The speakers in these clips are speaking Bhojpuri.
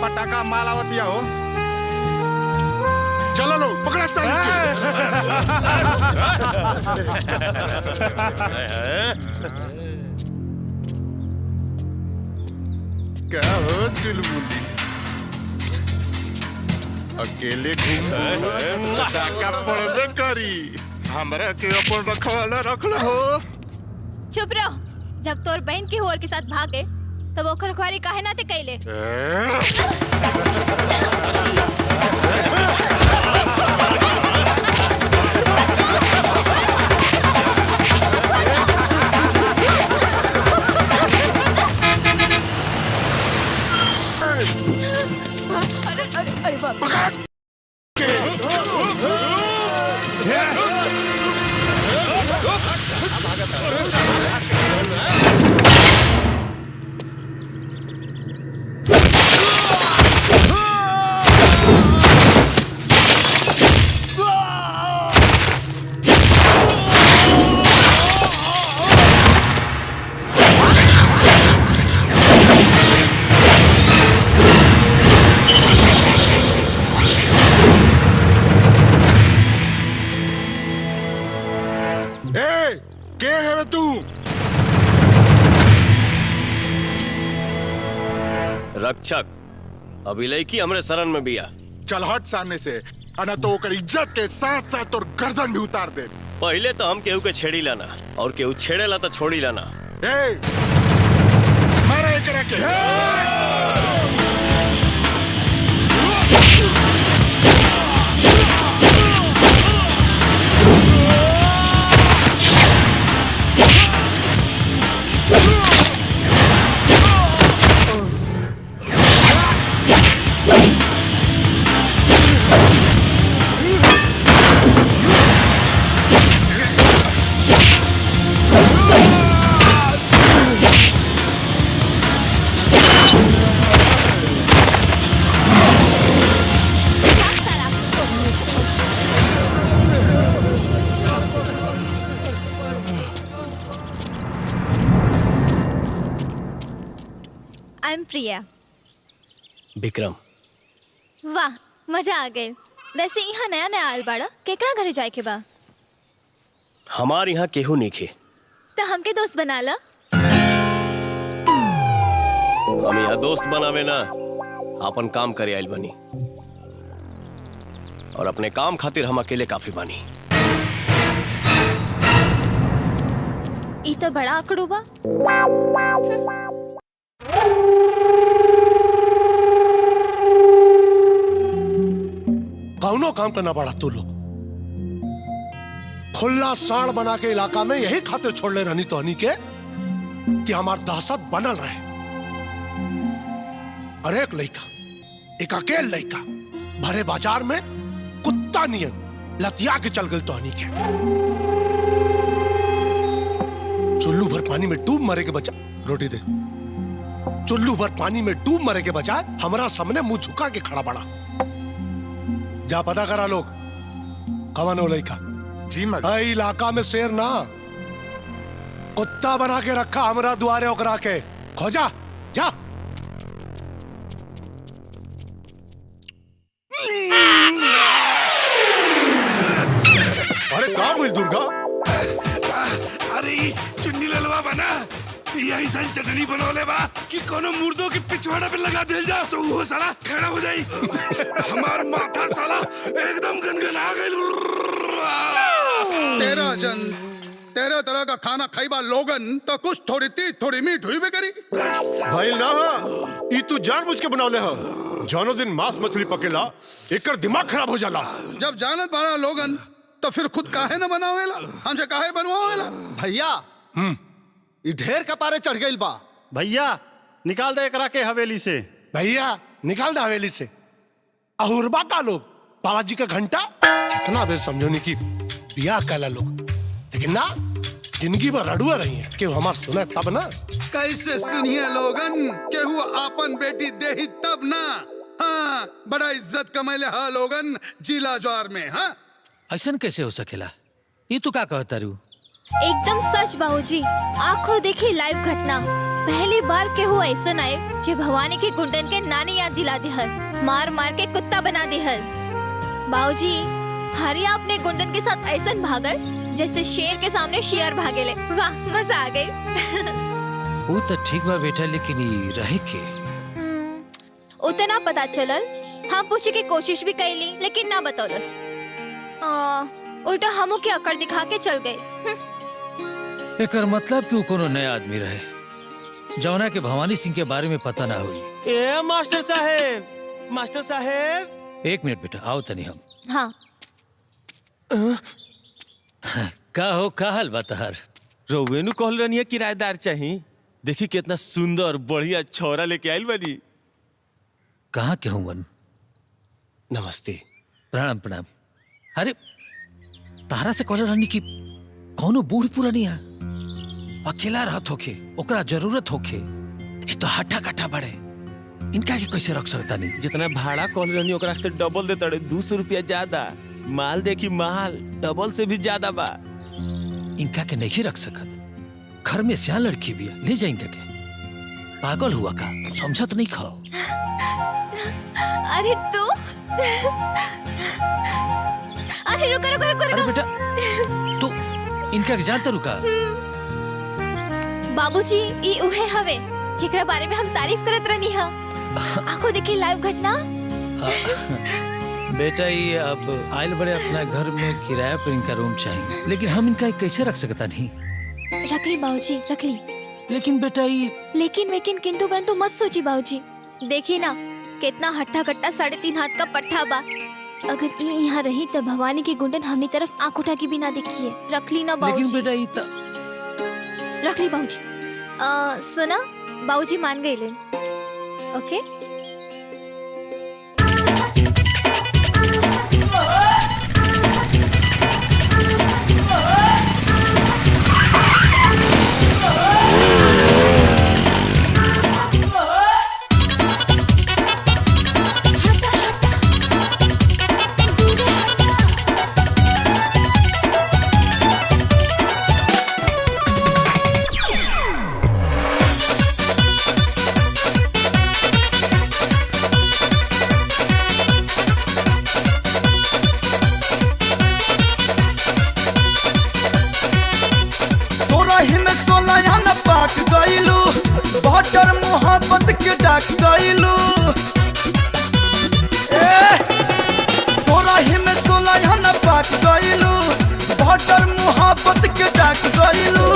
पटाखा मालावतिया हो। चलो लो पकड़ा साली क्या हो चुलबुली, अकेले पटाखा पड़बे करी, हमरा के अपन रखवाला रखल हो। चुप रहो। जब तोर बहन के होर के साथ भागे तब ओकर रखवाली काहे ना ते कैले? अरे बाप रक्षक अभी लड़की हमरे शरण में बिया। चल हट सामने से, अना तो ओकर इज्जत के साथ साथ तोर गर्दन भी उतार दे। पहले तो हम केहू के छेड़ी लाना और केहू छेड़ेला तो छोड़ी लाना। मारा एकरा के। प्रिया। विक्रम। वाह मजा आ गए। वैसे यहाँ नया नया आयल बाड़ा, केकरा घरे जाए के बा? हमार यहाँ केहू नइखे। तो हमके दोस्त बना ला। हम यहाँ दोस्त बनावे ना, अपन काम करे आयल बनी और अपने काम खातिर हम अकेले काफी बानी। ई तो बड़ा आकड़ू बा। कौनो काम करना पड़ा तू लोग। खुला साड़ बना के इलाका में यही खातिर छोड़ ले रहनी तो हनी के कि हमार दहशत बनल रहे। और एक लड़का, एक अकेल लड़का भरे बाजार में कुत्ता नियन लतिया के चल गल तो हनी के। चुल्लू भर पानी में डूब मरे के बचा रोटी दे। चुल्लू भर पानी में डूब मरे के बजाय हमारा सामने मुंह झुका के खड़ा पड़ा। जा पता करा लोग कवन हो लड़का। जी मत इलाका में शेर ना कुत्ता बना के रखा हमरा दुआरे ओकरा के खोजा जा। अरे कहाँ हुई दुर्गा? अरे चुन्नी ललवा बना यही सन चटनी बनौले बा कि कोनो मुर्दों के पिछवाड़ा पे लगा दिल जा तो वो साला खड़ा हो जाई। हमार माथा साला एकदम गनगना गइल। तेरे तरह का खाना खाईबा लोगन तो कुछ थोड़ी तीत थोड़ी मीठ हुई भी करी। भाई ना ई तू जानबूझ के बनौले हो। जानो दिन मांस मछली पकेला एकर दिमाग खराब हो जाला। जब जानत बड़ा लोगन तो फिर खुद काहे न बनावेला, हमसे काहे बनवावेला? भैया ई ढेर कपारे चढ़ गइल बा। भैया निकाल दे एकरा के हवेली से। भैया निकाल दे हवेली से। अहुरबा का लोग बाबा जी का घंटा कितना बेर समझोनी की बिया कहला लोग, लेकिन ना जिंदगी भर रड़ुआ रही है कि हमार सुने तब ना। कैसे सुनिए लोगन केहू आपन बेटी देही तब ना। हाँ बड़ा इज्जत कमैले हा लोगन जिला ज्वार में। हाँ ऐसन कैसे हो सकेला? ये तू का कहता रू? एकदम सच बाबूजी, आंखों देखी लाइव घटना। पहली बार केहू ऐसा आए जो भवानी के गुंडन के नानी याद दिला दिहल, मार मार के कुत्ता बना दिहल। बाबूजी, हरिया अपने गुंडन के साथ ऐसा भागल जैसे शेर के सामने शेर भागेले। वाह, मजा आ गई। वो तो ठीक बा बेटा, लेकिन ये रहे के उतना पता चलल। हम पूछे की कोशिश भी कैली लेकिन ना बतौलस। उल्टा हमू के अकड़ दिखा के चल गए। एकर मतलब कि वो कोनो नया आदमी रहे जौना के भवानी सिंह के बारे में पता ना हुई। ए मास्टर साहेब, मास्टर साहेब, 1 मिनट बेटा, आओ तनी हम। हाँ। का हो, का हाल बताहर? रोवेनु कहल रहनी किराएदार चाहिए। देखी कितना सुंदर बढ़िया छोरा लेके आइल बानी। कहाँ के हूँ मन? नमस्ते। प्रणाम प्रणाम। अरे तारा से कहल रहनी कि कौनो बूढ़ पुरानी है, अकेला रहत होखे, ओकरा जरूरत होखे। ये तो हट्टा कट्टा बड़े, इनका के कैसे रख सकता नहीं? जितना भाड़ा कहल रहनी ओकरा से डबल दे तड़े, 200 रुपया ज्यादा। माल देखी, माल डबल से भी ज्यादा बा। इनका के नहीं रख सकत। घर में सियान लड़की भी है, ले जाए इनका के। पागल हुआ का, समझत नहीं खाओ। अरे तू अरे रुको रुको रुको रुको। अरे बेटा, तू इनका के जानता रुका? बाबूजी, ई उहे हवे जेकरा बारे में हम तारीफ करत रहनी हा। आंखों देखी लाइव घटना। बेटा, ये अब आयल बड़े अपना घर में किराया पर इनका रूम चाहिए, लेकिन हम इनका कैसे रख सकता नहीं? रख ली बाबूजी, रख ली। लेकिन बेटा ये लेकिन किंतु परंतु मत सोची बाबूजी। देखिए ना कितना हट्टा कट्टा 3.5 हाथ का पट्टा बा। अगर ई यहाँ रही तो भवानी की गुंडन हमी तरफ आंख उठा के भी ना देखिए। रख ली ना बाबूजी। लेकिन बेटा ये रख ली बाबूजी। सुना, बाबूजी मान गए लेन। ओके। बटर मोहब्बत के डाक गइलू, 16 में 16 न पाक गइलू। बटर मोहब्बत के डाक गइलू।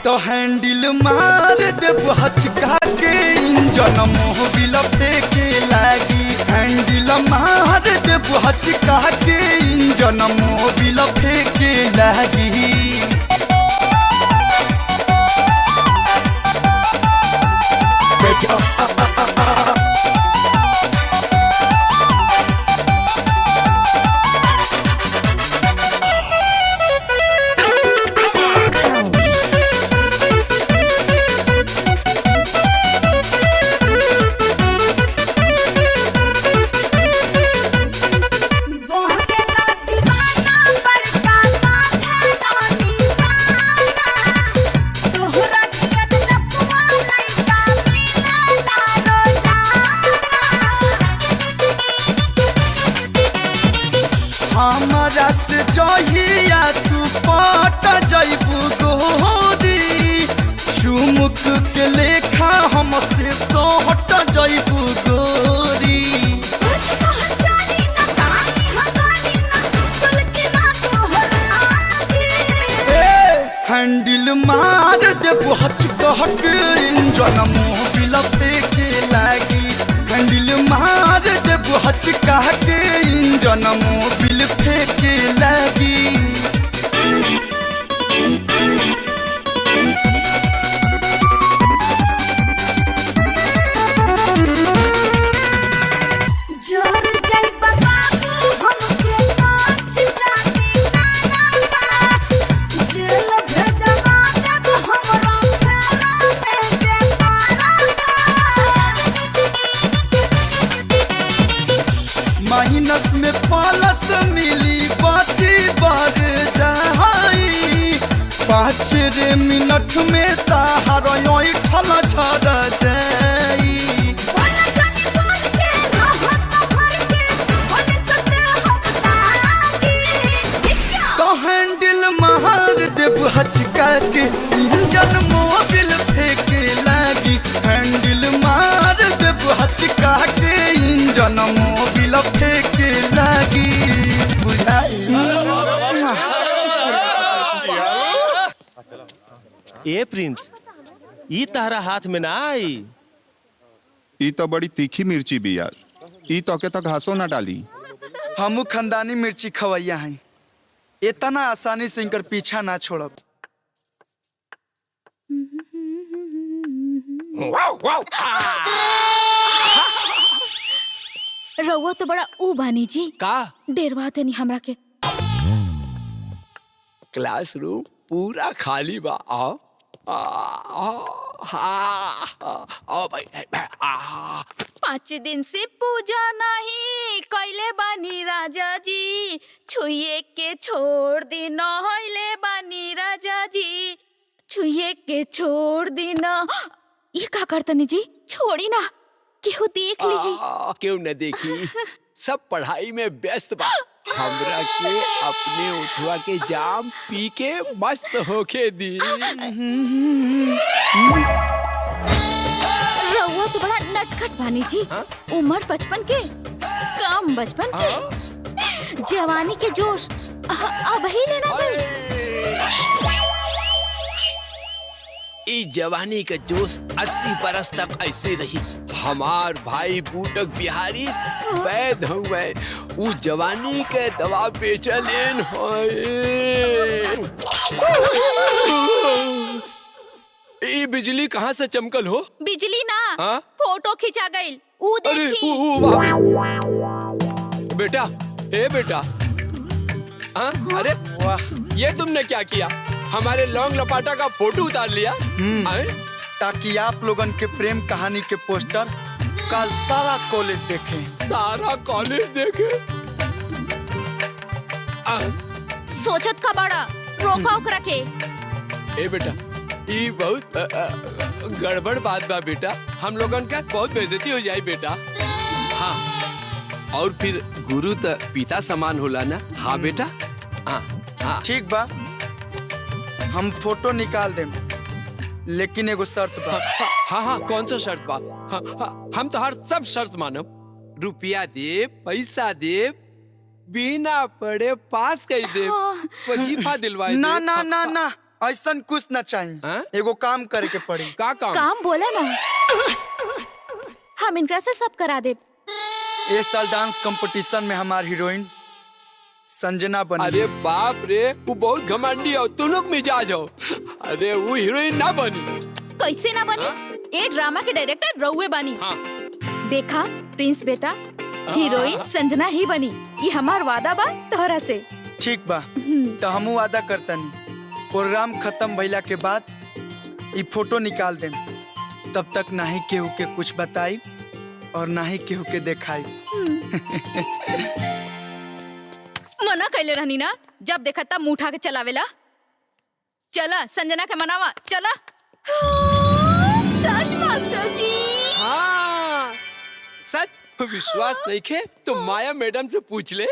तो हैंडल मार दे हचका के, इंजन मोबिल फेंके लागी। हैंडल मार दे हचका के, इंजन मोबिल फेंके लागी। हमरा से जहिया तू पट जइबू गोरी, चुमुक के लेखा हमसे सोहट जइबू गोरी। हैंडल मार दे हचकहक, इंजन मोबिल फेंके लागी। हैंडल मार दे हचका के, इंजन मोबिल फेंके लागी। माइनस में प्लस मिली पाँच रे मिनट में ताहार ठल झड़ जाई हैंडल मार देव हचका के इंजन मोबिल फेंके लागी हैंडल मार देव हचका के इंजन मोबिल फेंके लागी ए प्रिंस ई तारा हाथ में ना आई। ई तो बड़ी तीखी मिर्ची भी यार, ई तो के तक घासो ना डाली। हमू खानदानी मिर्ची खवैया हैं, इतना आसानी से इनकर पीछा ना छोड़ब। रउआ तो बड़ा ऊ बानी जी का डेरवा देनी हमरा के। क्लासरूम पूरा खाली बा। आओ आओ भाई। 5 दिन से पूजा नहीं कैले बानी राजा जी, छुए के छोड़ दी नहले बानी राजा जी, छुए के छोड़ दी न। ये का करतनी जी, छोड़ी ना, केहू देख ली। क्यों न देखी, सब पढ़ाई में व्यस्त बा। हमरा के अपने उठवा के जाम पी के मस्त होके दी। रउआ तो बड़ा नटखट बानी जी। उम्र 55 के, काम बचपन के, जवानी के जोश अब ही लेना गई। ई जवानी का जोश 80 बरस तक ऐसे रही। हमार भाई बूटक बिहारी वैद हुए, उ जवानी के दवा बेचलेन होए। ई बिजली कहाँ से चमकल हो? बिजली ना, फोटो खिंचा गई। ऊ अरे देखी। बेटा, ए बेटा, अरे वाह, ये तुमने क्या किया? हमारे लौंग लपाटा का फोटो उतार लिया। ताकि आप लोगन के प्रेम कहानी के पोस्टर कल सारा कॉलेज देखें। सारा कॉलेज देखे? सोचत का बड़ा, रोका ओकरा के। ए बेटा, ये बहुत गड़बड़ बात बा बेटा, हम लोगन का बहुत बेइज्जती हो जाए बेटा। हाँ, और फिर गुरु तो पिता समान होला ना। हाँ बेटा, हाँ ठीक बा, हम फोटो निकाल दें, लेकिन एगो शर्त बा। हाँ हाँ, कौन सा शर्त बा? हम तो हर सब शर्त मानब। रुपया दे, पैसा दे, बिना पढ़े पास कर दे, वजीफा दिलवाए। ना ना ना ना, ऐसा कुछ ना चाहिए। एगो काम करे के पड़ी। का काम? काम बोला ना, हम इनकरा से सब करा दे। इस साल डांस कंपटीशन में हमारी हीरोइन संजना बनी। अरे बाप रे, वो बहुत घमंडी हो, तुम लोग मिजाज हो। अरे वो हीरोइन ना बनी। कैसे ना बनी? ये ड्रामा के डायरेक्टर रउए बनी। देखा प्रिंस बेटा, हीरोइन संजना ही बनी। ये हमार वादा बा तोहरा से। ठीक बा, तो हमू वादा करतनी, प्रोग्राम खत्म भइला के बाद ये फोटो निकाल दें। तब तक ना ही केहू के कुछ बताई और ना ही केहू के दिखाई। मना कैले रहनी ना, जब देखा तब मुंह उठा के चलावेला। चला संजना के मनावा, चला। सच मास्टर जी? हाँ सच। विश्वास नहीं खे तो माया मैडम से पूछ ले।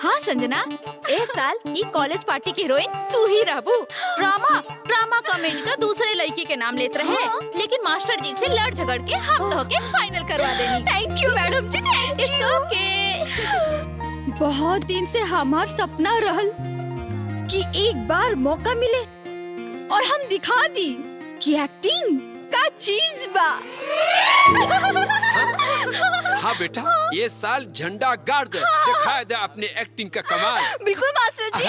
हाँ संजना, इस साल ई कॉलेज पार्टी की हीरोइन तू ही रहबू। ड्रामा कॉमेडी तो दूसरे लड़की के नाम लेते रहे, लेकिन मास्टर जी से लड़ झगड़ के हम तो के फाइनल करवा देनी। थैंक यू मैडम जी, इट्स ओके। बहुत दिन से हमार सपना रहल कि एक बार मौका मिले और हम दिखा दी कि एक्टिंग का चीज बा। हाँ बेटा, ये साल झंडा गाड़ दे, दिखा दे अपने एक्टिंग का कमाल। बिल्कुल मास्टर जी,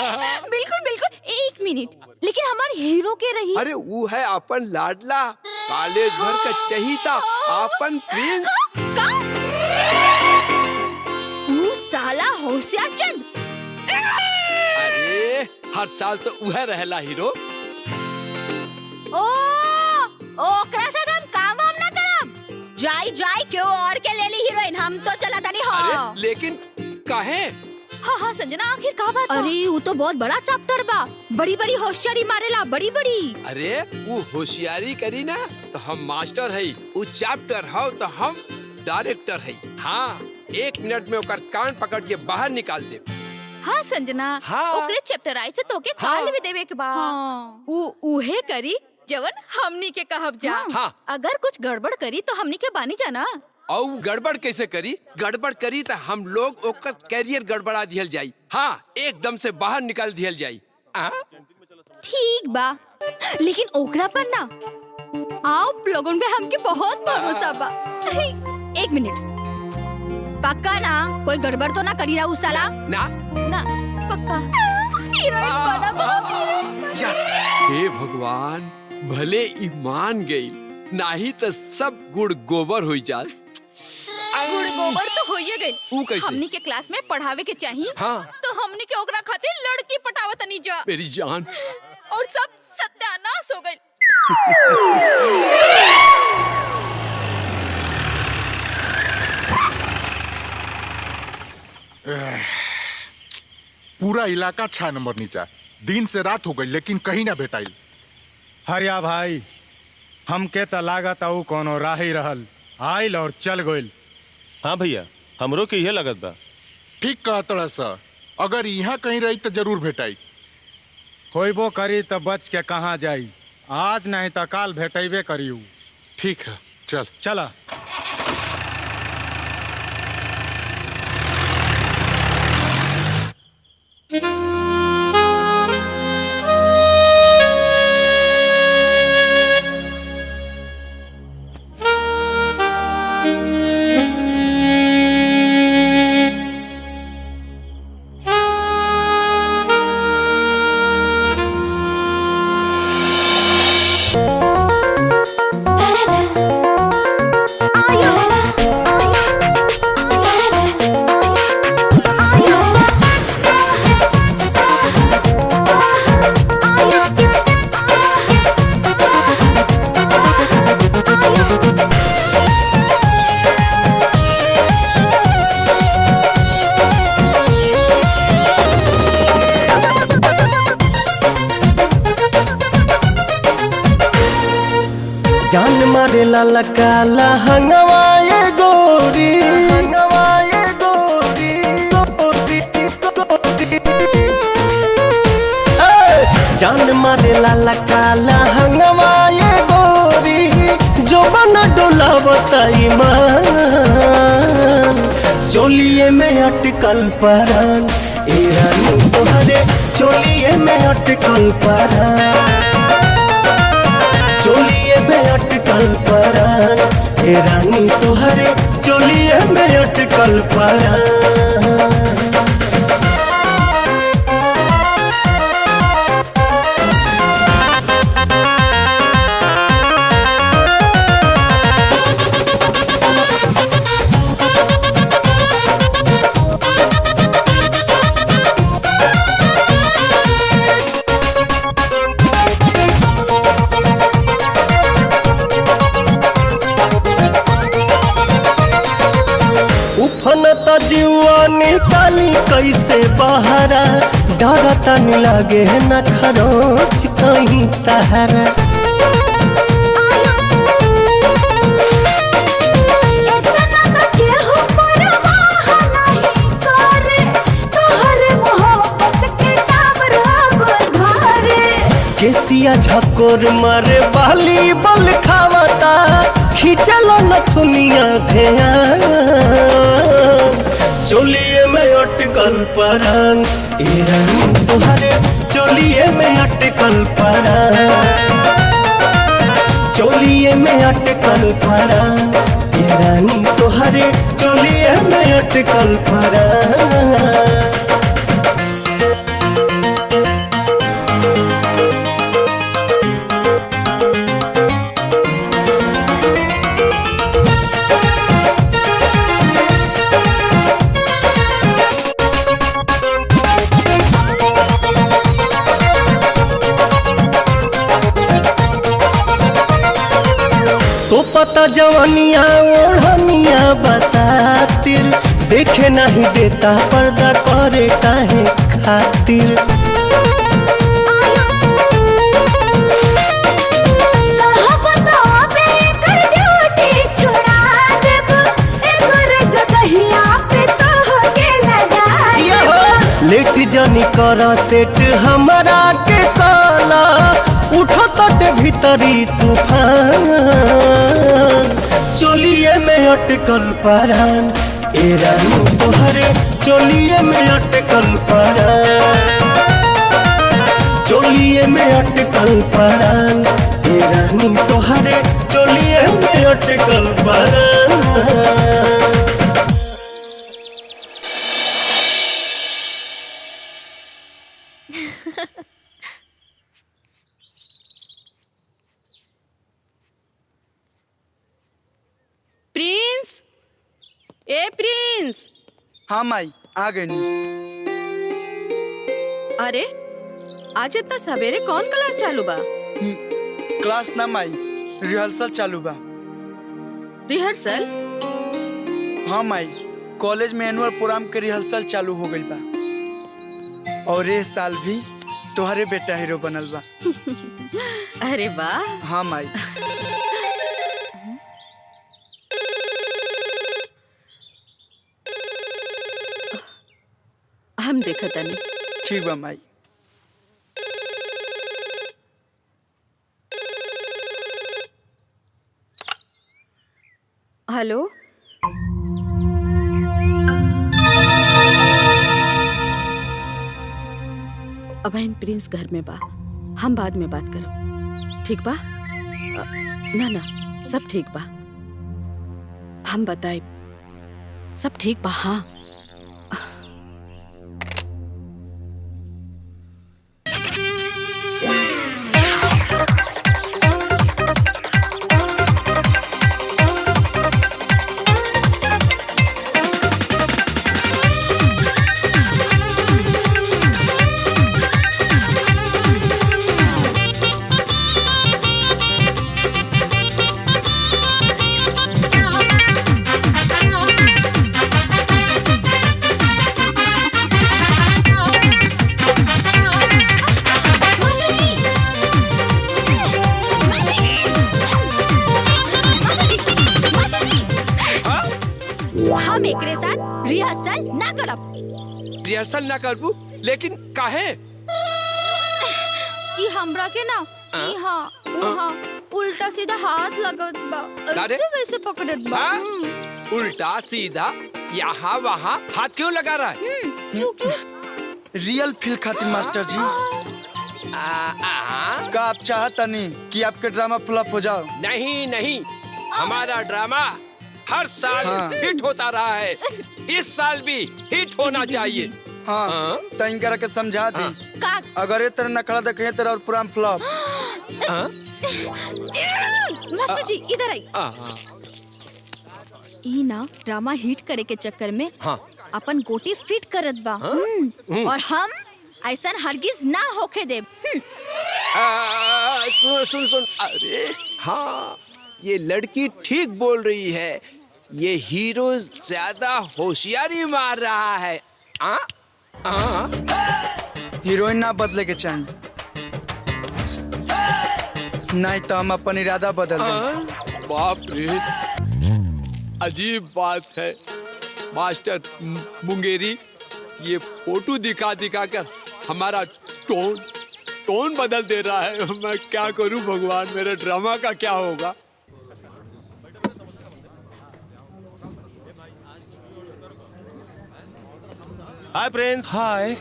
बिल्कुल बिल्कुल। 1 मिनट, लेकिन हमारे हीरो के रही। अरे वो है अपन लाडला, कॉलेज भर का चहीता, अपन प्रिंस। वो साला होशियार चंद। अरे हर साल तो वह रहला हीरो। ओकरा से हम काम वाम ना करब। जाई क्यों और के ले ली हीरोइन, हम तो चला तनी। हाँ अरे लेकिन काहे? हाँ हाँ संजना, आखिर का बात? अरे वो तो बहुत बड़ा चैप्टर बा, बड़ी बड़ी होशियारी मारेला, बड़ी बड़ी। अरे वो होशियारी करी ना तो हम मास्टर है, वो चैप्टर हो तो हम डायरेक्टर है। हाँ 1 मिनट में ओकर कान पकड़ के बाहर निकाल दे। हाँ संजना, हाँ। ओकरे चैप्टर आई से तोके काल भी देवे के बा। हाँ। उहे करी जवन हमनी के कहब जा। हाँ। अगर कुछ गड़बड़ करी तो हमनी के बानी जाना। और गड़बड़ कैसे करी? गड़बड़ करी तो हम लोग ओकर कैरियर गड़बड़ा दियल जाई। हाँ एकदम से बाहर निकाल दियल जाई। ठीक बा, लेकिन ओकरा पर ना आप लोगों पे हमके बहुत भरोसा बा। 1 मिनट, पक्का ना कोई गड़बड़ तो ना करी रहा उस साला? ना ना पक्का हीरोइन बना बा, हीरोइन। हे भगवान, भले ईमान गई, नहीं तो सब गुड़ गोबर हो जाए। गुड़ गोबर तो होइए गई। ऊ कैसे? हमनी के क्लास में पढ़ावे के चाहिए। हाँ। तो हमनी के ओकरा खातिर लड़की पटावत नहीं जा। मेरी जान। और सब सत्यानाश हो गई। पूरा इलाका 6 नंबर नीचा, दिन से रात हो गई लेकिन कहीं ना भेटाइल। हरिया भाई, हमके त लागत आऊ कोनो राही रहल, आइल और चल गइल। हाँ भैया, हमरो के यह लगत बा। ठीक कहतड़ा सा, अगर यहाँ कहीं रही तो जरूर भेटाई। होइबो करी त बच के कहाँ जाई, आज नहीं त काल भेटैबे करियू। ठीक है, चल चला। जान मारे लाला काला हंगवाए गोरी, जान मारे लाला काला हंगवाए गोरी, जो बना डोला बताई मान, चोलिए में अटकल परान, ए रानी तोहरे चोलिए में अटकल परान, चोलिए में अटकल परान, हे रानी तोहरे चोलिए में अटकल परान। उफनता जीवा निकाली कैसे बहरा, डरता नहीं लगे न खरोच कहीं तहरा। केसिया झकोर मारे बाली बल खावता, खींचल नथुनिया ध्यान, चोलिए में अटकल परान, ए रानी तोहरे चोलिए में अटकल परान, चोलिए में अटकल परान, ए रानी तोहरे चोलिए में अटकल परान। तो पता जवानिया ओढ़निया बसातिर, देखे नहीं देता पर्दा कर तोहरे काहे खातिर। लेट जानी कर सेट हमरा के काला उठो तटे भीतरी तूफान चोलिए में अटकल परान ए रानी तोहरे चोलिए में अटकल परान चोलिए में अटकल परान ए रानी तोहरे चोलिए में अटकल परान। प्रिंस, ए प्रिंस। हाँ माई आ गई। अरे आज इतना सवेरे कौन क्लास चालू बा? क्लास ना माई, रिहर्सल चालू बा। रिहर्सल? हाँ माई, कॉलेज में एनुअल प्रोग्राम के रिहर्सल चालू हो गई बा और ये साल भी तोहरे बेटा हीरो बनल बा। अरे वाह। हाँ माई। हम देखत नहीं। ठीक बा माई। हेलो, अबैन प्रिंस घर में बा, हम बाद में बात करो। ठीक बा? ना ना सब ठीक बा, हम बताए सब ठीक बा। हाँ रिहर्सल ना करबू, लेकिन काहे? ई हमरा के ना यहाँ उल्टा सीधा हाथ लगत बा। वैसे पकड़त बा। उल्टा सीधा यहाँ वहाँ हाथ क्यों लगा रहा है? रियल फील खातिर मास्टर जी। का आप चाहता नहीं कि आपके ड्रामा फ्लॉप हो जाओ? नहीं नहीं, हमारा ड्रामा हर साल हिट होता रहा है, इस साल भी हिट होना चाहिए। हाँ, तो इनकरा के समझा दी। अगर ये तरह नखड़ा देखे तेरा और प्रोग्राम फ्लॉप। मास्टर जी इधर आई। ई ना ड्रामा हिट करे के चक्कर में अपन गोटी फिट करत बा। और हम ऐसा हरगिज ना होके दे। सुन सुन, अरे हाँ, ये लड़की ठीक बोल रही है, ये हीरो ज्यादा होशियारी मार रहा है। हीरोइन ना बदले के चाहिए, नहीं तो हम अपन इरादा बदल देंगे। बाप रे, अजीब बात है मास्टर मुंगेरी, ये फोटो दिखा दिखा कर हमारा टोन बदल दे रहा है। मैं क्या करूं भगवान, मेरे ड्रामा का क्या होगा? Hi Prince. हाय।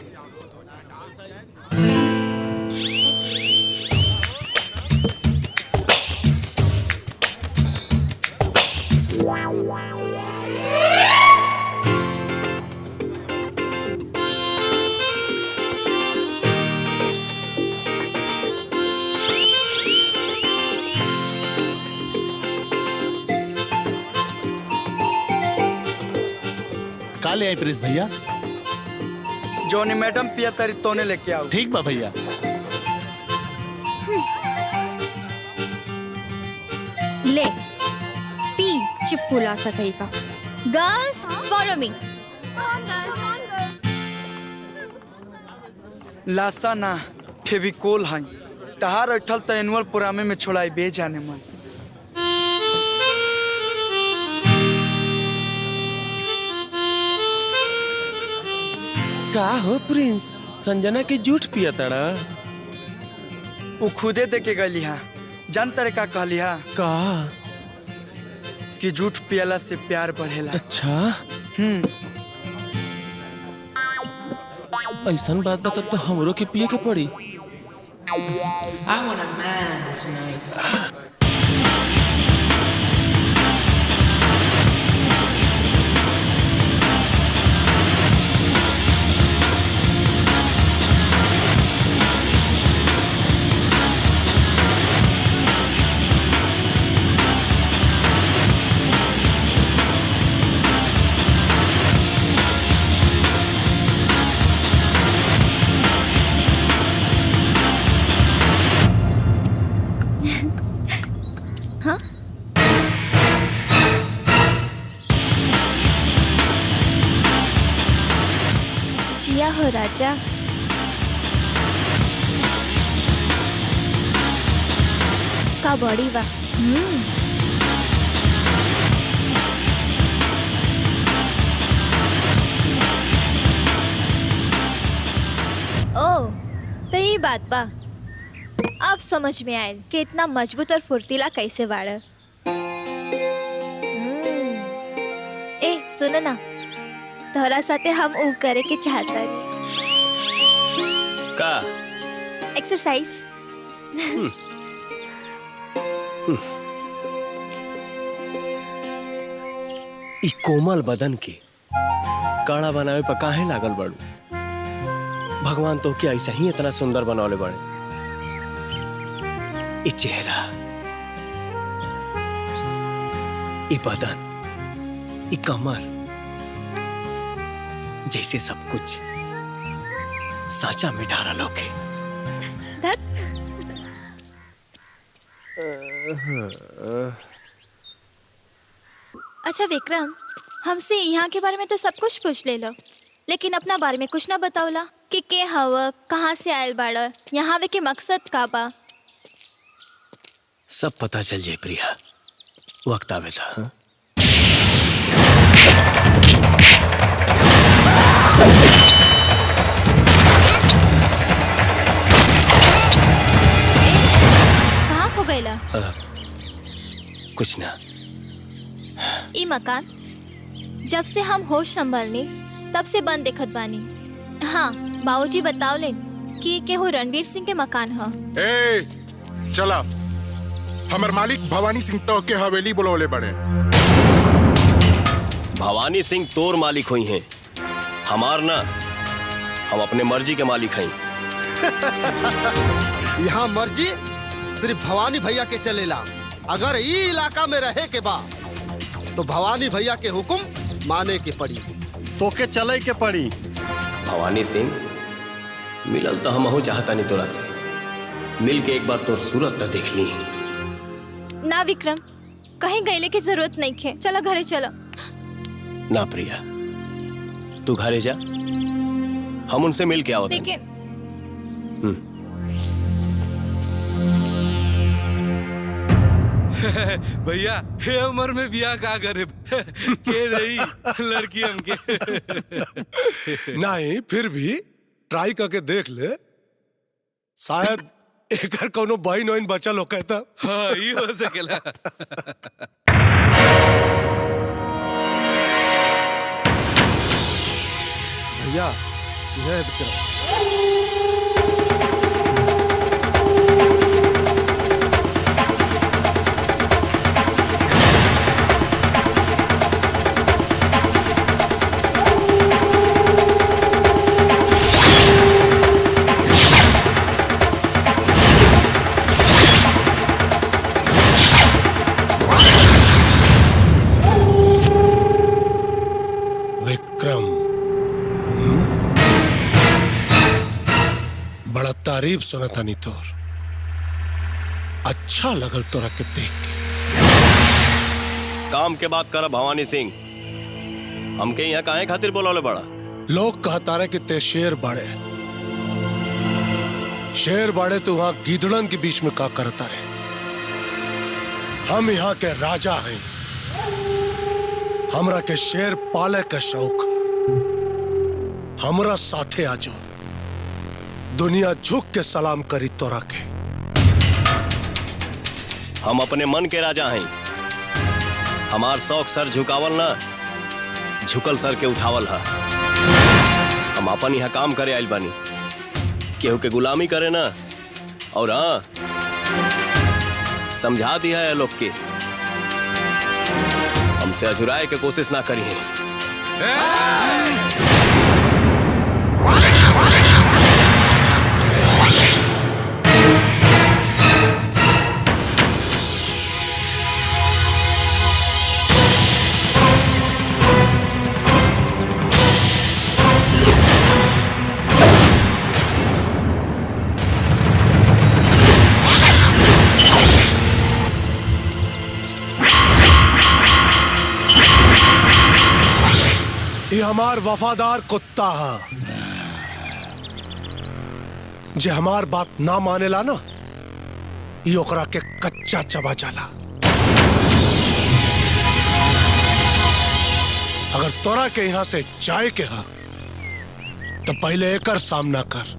काले आई प्रिंस भैया। जोनी मैडम पिया तरी तोने लेके आओ। ठीक बा भैया। ले पी चिपकुला सकेगा। Girls follow me. लाशा ना फेविकोल है तहार अठल त एनुअल प्रोग्रामे में छोड़ाई बे जाने मन। का हो प्रिंस, संजना के जूठ पिया तड़ा? वो खुदे दे के गली हा। जान तरे का कहली हा? का कि झूठ पियला से प्यार बढ़ेला। अच्छा ऐसन बात बता तो हमरो के पिए के पड़ी। I want a man tonight. जिया हो राजा। का बॉडी वाह। ओ तो ये बात बा, अब समझ में आयल कि इतना मजबूत और फुर्तीला कैसे बाड़। ए सुन ना, तोहरा साथे हम ऊ करे के चाहता का एक्सरसाइज। ई कोमल बदन के काड़ा बनावे पर काहे लागल बाड़ू? भगवान तो क्या ऐसा ही इतना सुंदर बनौले बड़े। ई चेहरा, ई बदन, ई कमर, जैसे सब कुछ साचा में ढारा लोगे। अच्छा विक्रम, हमसे यहाँ के बारे में तो सब कुछ पूछ ले लो, लेकिन अपना बारे में कुछ ना बताओला कि के हव, कहाँ से आयल बाड़, यहाँ आवे के मकसद का बा। सब पता चल जाए प्रिया, वक्त आवे था। हाँ? कहाँ खो गईला? कुछ ना। ई मकान जब से हम होश संभलनी तब से बंद देखत बानी। हाँ, बाबूजी बतावले कि केहू रणवीर सिंह के मकान ह। ए, चला, हमर मालिक भवानी सिंह तो के हवेली बुलौले बड़े। भवानी सिंह तोर मालिक हुई हैं, हमार ना, हम अपने मर्जी के मालिक हैं। यहाँ मर्जी सिर्फ भवानी भैया के चलेला। अगर ई इलाका में रहे के बा तो भवानी भैया के हुक्म माने के पड़ी। तो के चले के पड़ी। भवानी सिंह, मिलल तो हमहू चाहता नहीं तोरा से, मिल के एक बार तोर सूरत तो देख ली। ना विक्रम, कहीं गईले की जरूरत नहीं है, चलो घरे चलो। ना प्रिया, तू घरे जा, हम उनसे मिल के आओ। लेकिन भैया हे उम्र में बियाह का करे के रही लड़की हमके। नहीं, फिर भी ट्राई करके देख ले, शायद एकर कोनो बहन वहन बचल हो कहता। हाँ, ये हो सकेला। भैया यह विक्रम। बड़ा तारीफ सुना था नी तोर, अच्छा लगल तोरा के देख के। काम के बात कर भवानी सिंह, हमके यहाँ काहे खातिर बोलौले बड़ा? लोग कहता रहे कि ते शेर बड़े, शेर बाड़े तो वहां गीदड़न के बीच में का करता रहे। हम यहाँ के राजा हैं, हमरा के शेर पाले का शौक। हमरा साथे आजो, दुनिया झुक के सलाम करी तोरा के। हम अपने मन के राजा हैं। हमार शौक सर झुकावल ना, झुकल सर के उठावल है। हम अपन यहाँ काम करे आइल बानी, केहू के गुलामी करे ना। और हाँ, समझा दिया है लोग के, हमसे अजुराए के कोशिश ना करी है। ये हमार वफादार कुत्ता है, जे हमार बात ना मानेला ना, ये ओकरा के कच्चा चबा जाला। अगर तोरा के यहाँ से जाए के हा, तो पहले एकर सामना कर।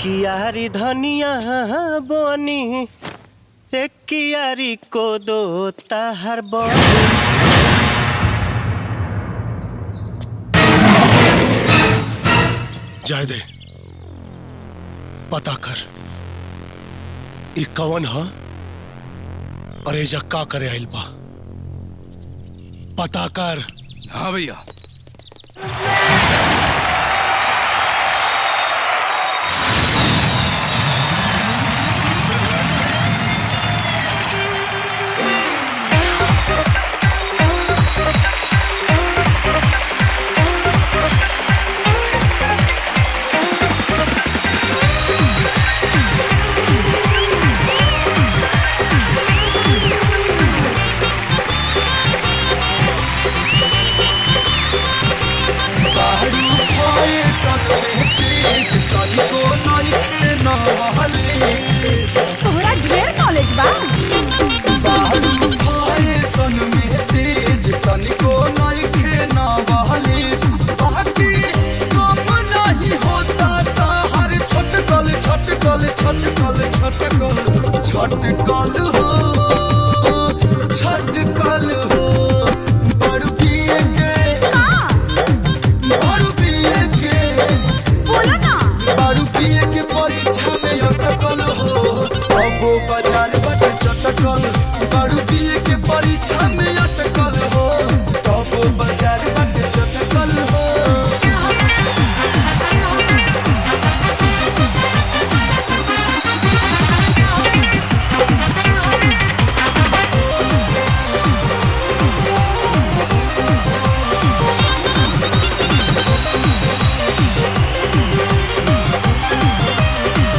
कियारी धनिया बनी, एक कियारी को दो ताहर बनी। जाए दे, पता कर ई कवन हा और एजा का करे आइल बा, पता कर। हाँ भैया। छटकल हो छटकल हो बड़ू पिए के बड़ू पिए के बोलो ना बड़ू पिए के परीक्षा में अटकल हो अब बाजार बट चटकल बड़ू पिए के परीक्षा में अटकल हो अब बाजार बट चटकल हो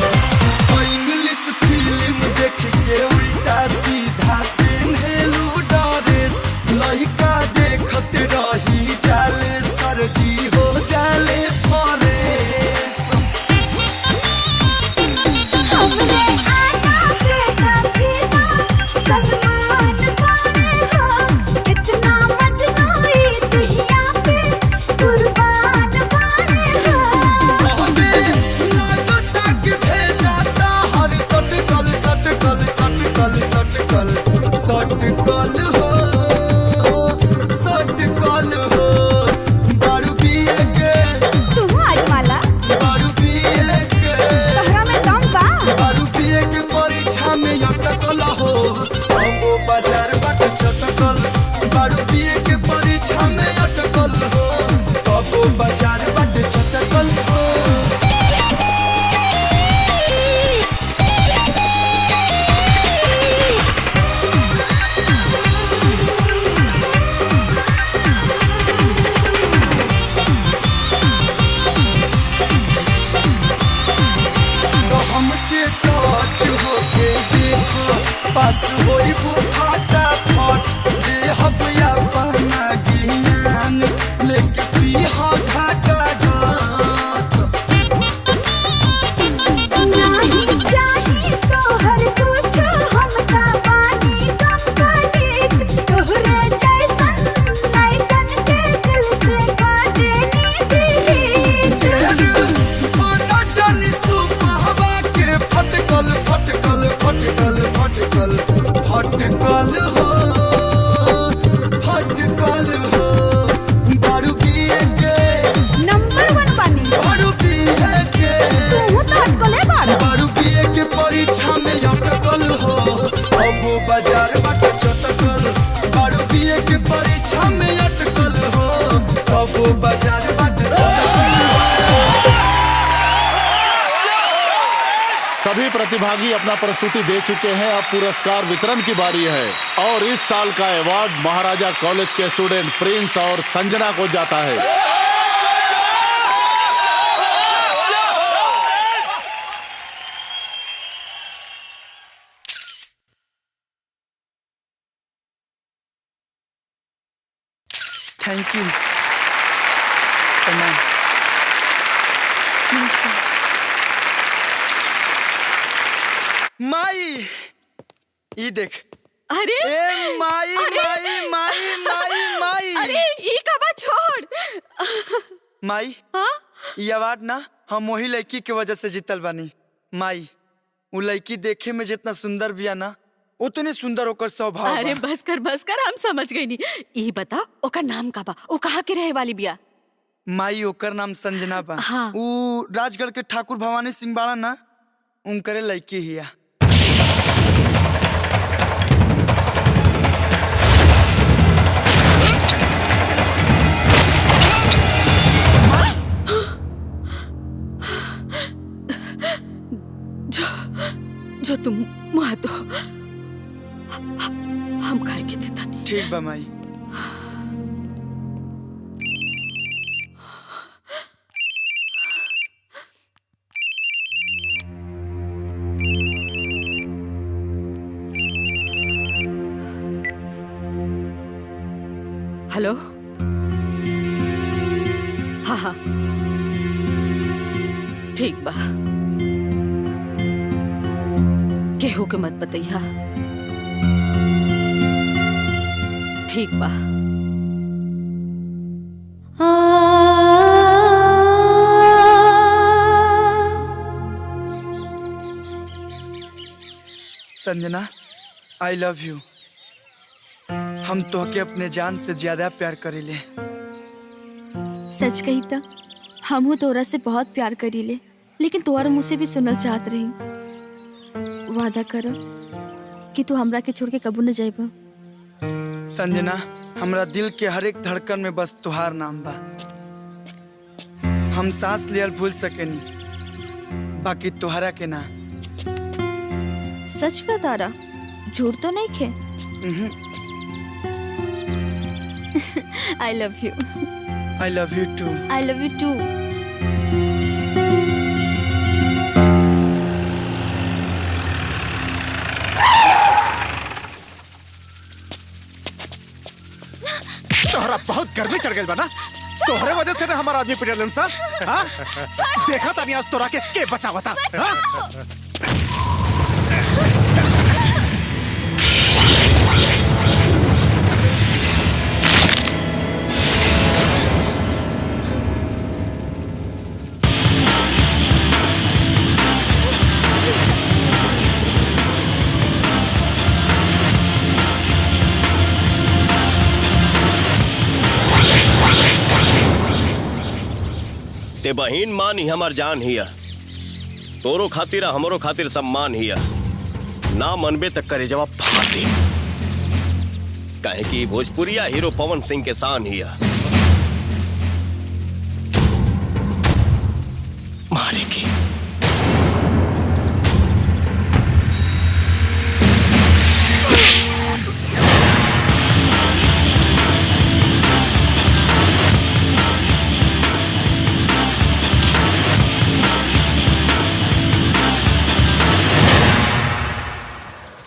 इंग्लिश फिल्म देख के उल्टा सीधा पेन्हेलू ड्रेस लइका देखत रही जाले सरजी हो जाले फरेस हमरे आना पे कथीना सलमान खाने हो कितना मजनूई दुनिया पे कुर्बान खाने हो हमें लागता कि भेजाता हर सटकल सटकल सटकल सटकल सटकल हो सटकल हो बारू पिए के तू आज वाला बारू पिए के तहरा में दम बा बारू पिए के परीक्षा में अटकल हो अब बाजार बट चटकल बारू पिए के परीक्षा में अटकल हो अब बाजार बट चटकल हो तो हमसे टच होके देखो पास होई वो फटाफट देहब या पहना ज्ञान लेके पीहा घाटा घाट नहीं चाहिए तो हर कुछ हम का पानी कंप्लीट तोहरे जैसन लाइकन के दिल से का देनी डिलीट माना जानी सुपहवा के फटकल फटकल फटकल फटकल फटकल हो फटकल हो बारू पिए के नंबर 1 पानी बारू पिए के तू तो अटकले बारू पिए के परीक्षा में अटकल हो अब बाजार बट चटकल बारू पिए के परीक्षा में अटकल हो अब बाजार बट चटकल सभी प्रतिभागी अपना प्रस्तुति दे चुके हैं। अब पुरस्कार वितरण की बारी है और इस साल का अवार्ड महाराजा कॉलेज के स्टूडेंट प्रिंस और संजना को जाता है। थैंक यू प्रणाम माई ये देख अरे ए माई अरे! माई माई माई माई अरे ई कबा छोड़ माई हाँ ये अवार्ड ना हम वही लड़की के वजह से जीतल बानी माई वो लड़की देखे में जितना सुंदर बिया ना उतने सुंदर ओकर स्वभाव अरे बा। बस कर हम समझ गई नी ई बता ओकर नाम का बा ओ कहाँ के रहे वाली बिया माई ओकर नाम संजना बा हाँ। ऊ राजगढ़ के ठाकुर भवानी सिंह बाड़ा ना उनकरे लड़की हिया जो तुम मुआ दो हम खाए के थे तनी ठीक बा माई हेलो हाँ हाँ ठीक बा केहू के मत बतैया ठीक बा संजना, आई लव यू। हम तोहके अपने जान से ज्यादा प्यार करीले। सच कही तो हमहू तोरा से बहुत प्यार करीले, लेकिन तोहर मुँह से भी सुनल चाहत रही। वादा करो कि तू हमरा के छोड़ के कबू न जाइबा। संजना, हमरा दिल के हर एक धड़कन में बस तुहार नाम बा। हम सांस लियल भूल सकेनी, बाकी तुहरा के ना। सच का तारा, झूठ तो नहीं खे। I love you. I love you too. I love you too. तोहरा बहुत गर्मी चढ़ गई बा ना, तोहरे वजह से ना हमारा आदमी पिटलन सा। हाँ? देखा तानी आज तोरा के बचा बता। ते बहिन मान ही हमार जान हिया, तोरो खातिर हमरो खातिर सम्मान हिया। ना मनबे तक करे जवाब फाटी, काहे कि भोजपुरिया हीरो पवन सिंह के शान हिया। मारे की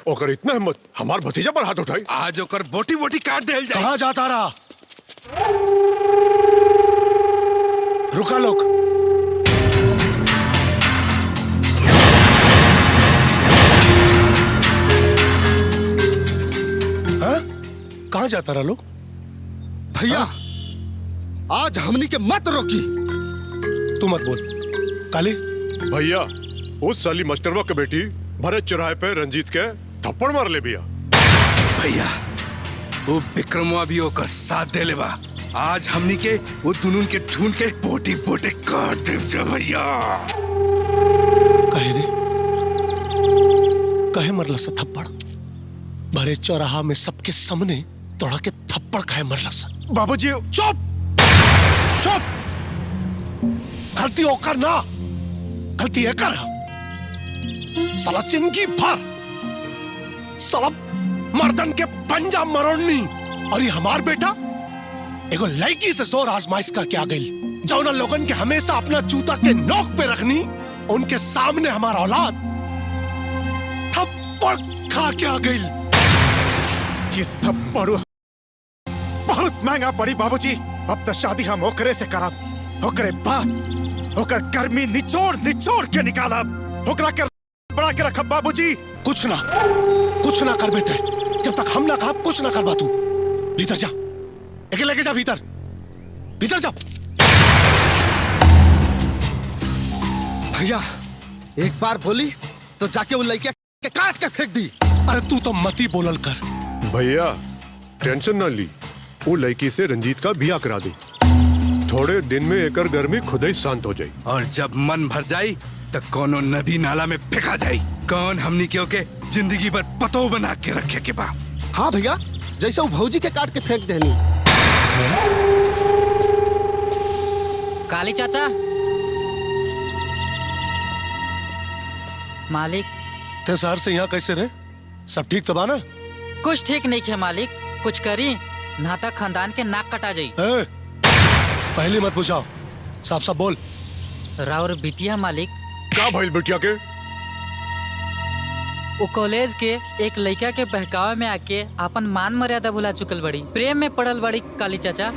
ओकर इतना हिम्मत हमार भतीजा पर हाथ उठाई। आज ओकर बोटी बोटी काट देल जाए। कहाँ जाता रहा? रुका लोग। हाँ? कहाँ जाता रहा लोग? भैया, आज हमनी के मत रोकी। तू मत बोल। काली भैया, उस साली मास्टरवा के बेटी भरत चौराहे पे रंजीत के थप्पड़ मार ले भैया। भैया, वो विक्रमवा भी ओकर साथ दे लेबा। आज हमनी के वो दुनून के ढूंढ के बोटी बोटे काट देव जा भैया। कहे रे, कहे मरला सा थप्पड़? भरे चौराहा में सबके सामने तोड़ा के थप्पड़ कहे मरला सा? बाबूजी चुप चुप। गलती ओकर ना, गलती एकर है। साला चिंकी भर, साला मर्दन के पंजा मरोड़नी। और ये हमार बेटा एगो लड़की से जोर आजमाइश करके आ गई। जो उन लोगन के हमेशा अपना जूता के नोक पे रखनी, उनके सामने हमारा औलाद थप्पड़ खा के आ गई। ये थप्पड़ बहुत महंगा पड़ी बाबूजी। अब तो शादी हम ओकरे से करब। ओकरे बाद ओकर गर्मी निचोड़ निचोड़ के निकालब। ओकरा के बड़ा के रखब बाबूजी। कुछ ना कर बेटे, जब तक हम ना कहा कुछ ना करवा। तू भीतर जा, एक लेके जा भीतर, भीतर जा। भैया, एक बार बोली तो जाके उन लड़कियां के काट के फेंक दी। अरे तू तो मती बोलल कर। भैया टेंशन ना ली, वो लड़की से रंजीत का बिया करा दी। थोड़े दिन में एकर गर्मी खुद ही शांत हो जाई। और जब मन भर जाई तो कोनो नदी नाला में फेंका जाई। कौन हमनी के ओके जिंदगी भर पतो बना के रखे के बा। हाँ भैया, जैसे वो भौजी के काट के फेंक देनी। काली चाचा, मालिक ते शहर से यहाँ कैसे रहे? सब ठीक तो बा ना? कुछ ठीक नहीं है मालिक, कुछ करी नाता खानदान के नाक कटा जाई। पहले मत पूछाओ, साफ साफ बोल। राउर बिटिया मालिक। का भइल बिटिया के? वो कॉलेज के एक लड़का के बहकावे में आके अपन मान मर्यादा भुला चुकल बड़ी, प्रेम में पड़ल बड़ी काली चाचा।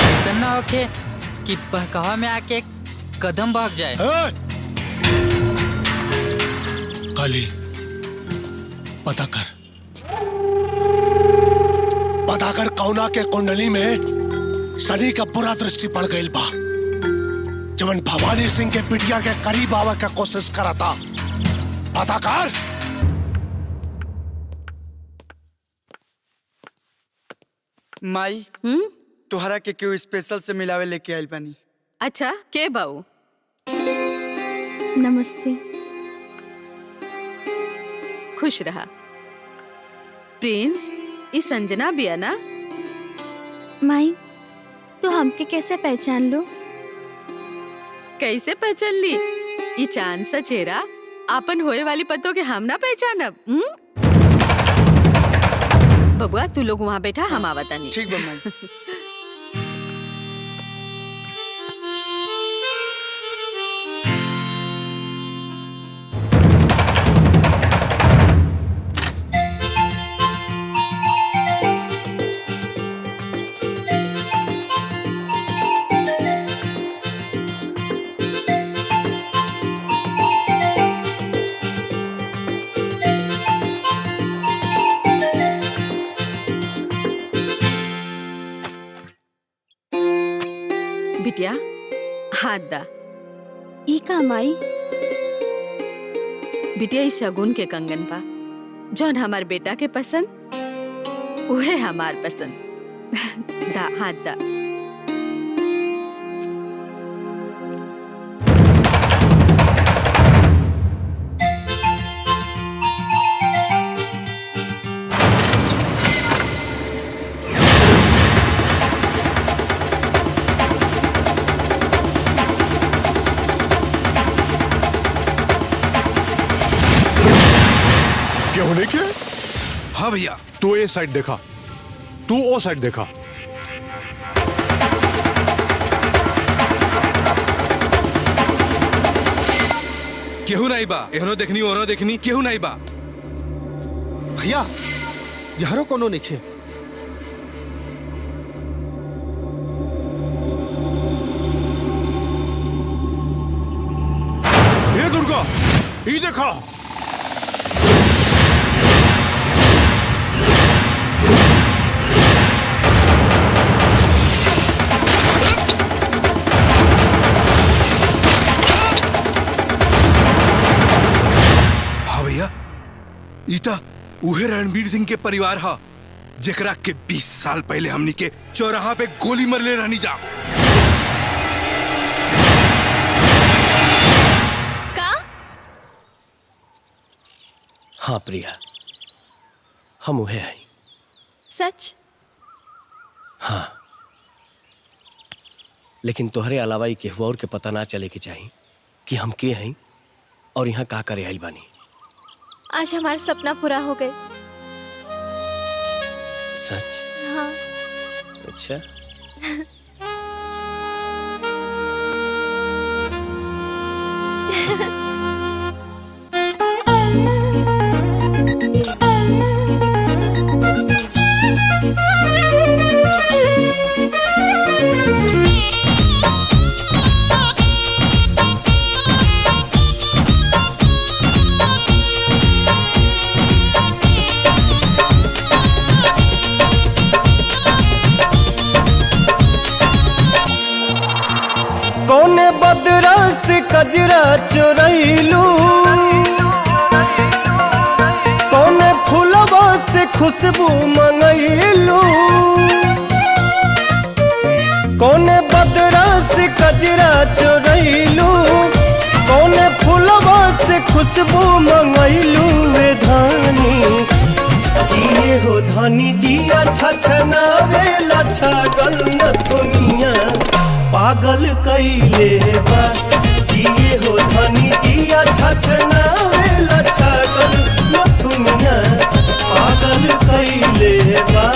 ऐसा ना होके कि बहकावा में आके कदम भाग जाए। काली, पता कर कौना के कुंडली में शनि का बुरा दृष्टि पड़ गई बा। जवन भवानी सिंह के बिटिया के करीब आवे का कोशिश करा था। पता कर। माई तुहरा के क्यों स्पेशल से मिलावे लेके आइल बानी। अच्छा के बाऊ? नमस्ते। खुश रहा। प्रिंस ई संजना भी है ना? माई तो हमके कैसे पहचान लो? कैसे पहचान ली? ई चांद सा चेहरा आपन होए वाली पतों के हम ना पहचानब। बबुआ तू लोग वहाँ बैठा, हम आवता नहीं। ठीक बा माई। बिटिया हाथ दा। ई का माई? बिटिया ई शगुन के कंगन बा, जौन हमार बेटा के पसंद उहे हमार पसंद। दा हाथ दा। हाँ भैया। तू ए साइड देखा, तू ओ साइड देखा। केहू नहीं बा। एहनो देखनी ओहनो देखनी, केहू नहीं बा। भैया यारो कोनो निखे। ए दुर्गा ई देखा। ईता उहे रणबीर सिंह के परिवार हा, जेकरा के 20 साल पहले हमनी के चौराहा पे गोली मरले रहनी जा। का? हाँ प्रिया, हम उहे हैं। सच? हाँ, लेकिन तोहरे अलावा ही केहू और के पता ना चले के चाहिए कि हम के हैं और यहाँ का करे आइल बानी। आज हमारा सपना पूरा हो गए। सच? हाँ। अच्छा। कौने बदरा से कजरा चुरैलू, कौने फूलवा से खुशबू मंगैलू, कौने बदरा से कजरा चुरैलू, कौने फूलवा से खुशबू मंगैलू। वे धानी किए हो धानी जिया छछनावे लछा गल न दुनिया पागल कैले बा। किए हो धनी जिया छछनावे लछगल नथुनिया पागल कैले बा।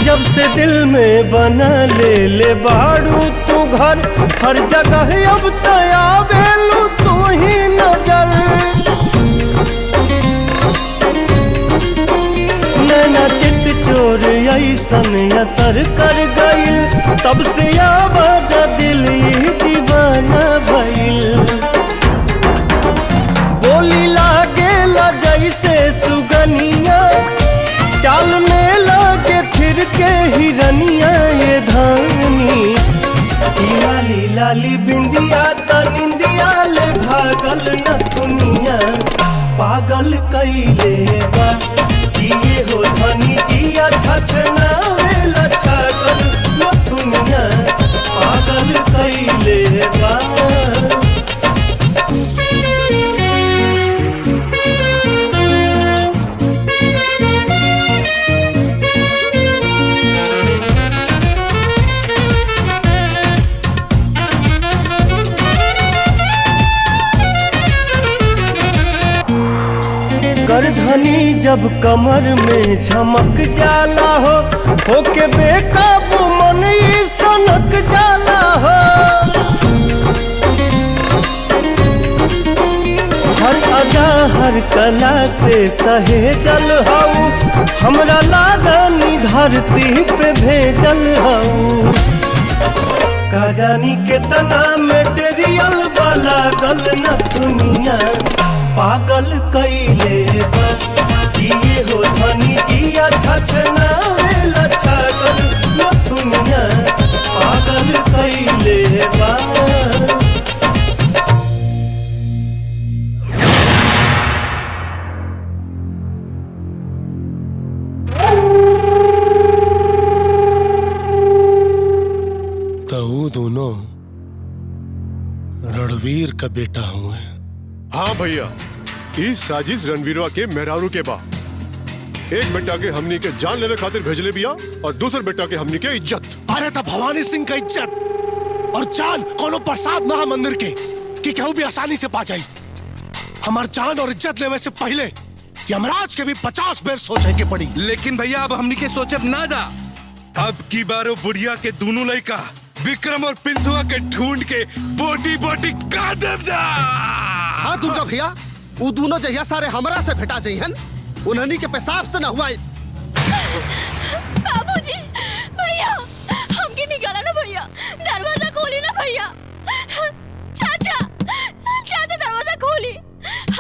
जब से दिल में बना ले बाड़ू तू घर, हर जगह अब तया बेलू तू ही नजर। नैना चित चोर तोर ऐसन असर कर गइल, तब से आवारा दिल ही दीवाना भइल। बोली लागेला जैसे सुगनिया, चाल में लागे फिर के हिरनिया ये धानी। लाली लाली बिंदिया त निंदिया ले भागल न दुनिया, पागल कैले बा। ये हो धनी जिया छछना वेला छागल न दुनिया, पागल कैले बा। करधनी जब कमर में झमक जाला हो, होके बेकाबू मन ही सनक जाला हो। हर अदा हर कला से सहेजल हऊ, हमरा लारानी धरती पे भेजल हऊ। का जानी कितना मेटेरियल वाला गल न दुनिया, पागल कैले बा। ये हो धनी जिया छछना वेला छागल न दुनिया, पागल कैले बा। तो दोनों रणवीर का बेटा हुए। हाँ भैया, इस साजिश रणवीरवा के मेहरारू के बा। एक बेटा के हमनी के जान लेवे खातिर भेजले बिया और दूसर बेटा के हमनी के इज्जत। अरे तो भवानी सिंह का इज्जत और जान कोनो प्रसाद महा मंदिर के कि केहू भी आसानी से पा जाई। हमार जान और इज्जत लेवे से पहले यमराज के भी 50 बेर सोचे के पड़ी। लेकिन भैया अब हमनी के सोचब ना जा। अब की बारो बुढ़िया के दोनों लड़का विक्रम और पिंसुआ के ढूंढ के बोटी बोटी का देव जा। हाँ दुर्गा भैया, वो दोनों जहिया सारे हमरा से भेटा जइहन, उन्हनी के पेशाब से न हुआ। बाबूजी, भैया हमके निकाला ना भैया, दरवाजा खोली ना भैया। चाचा, चाचा दरवाजा खोली,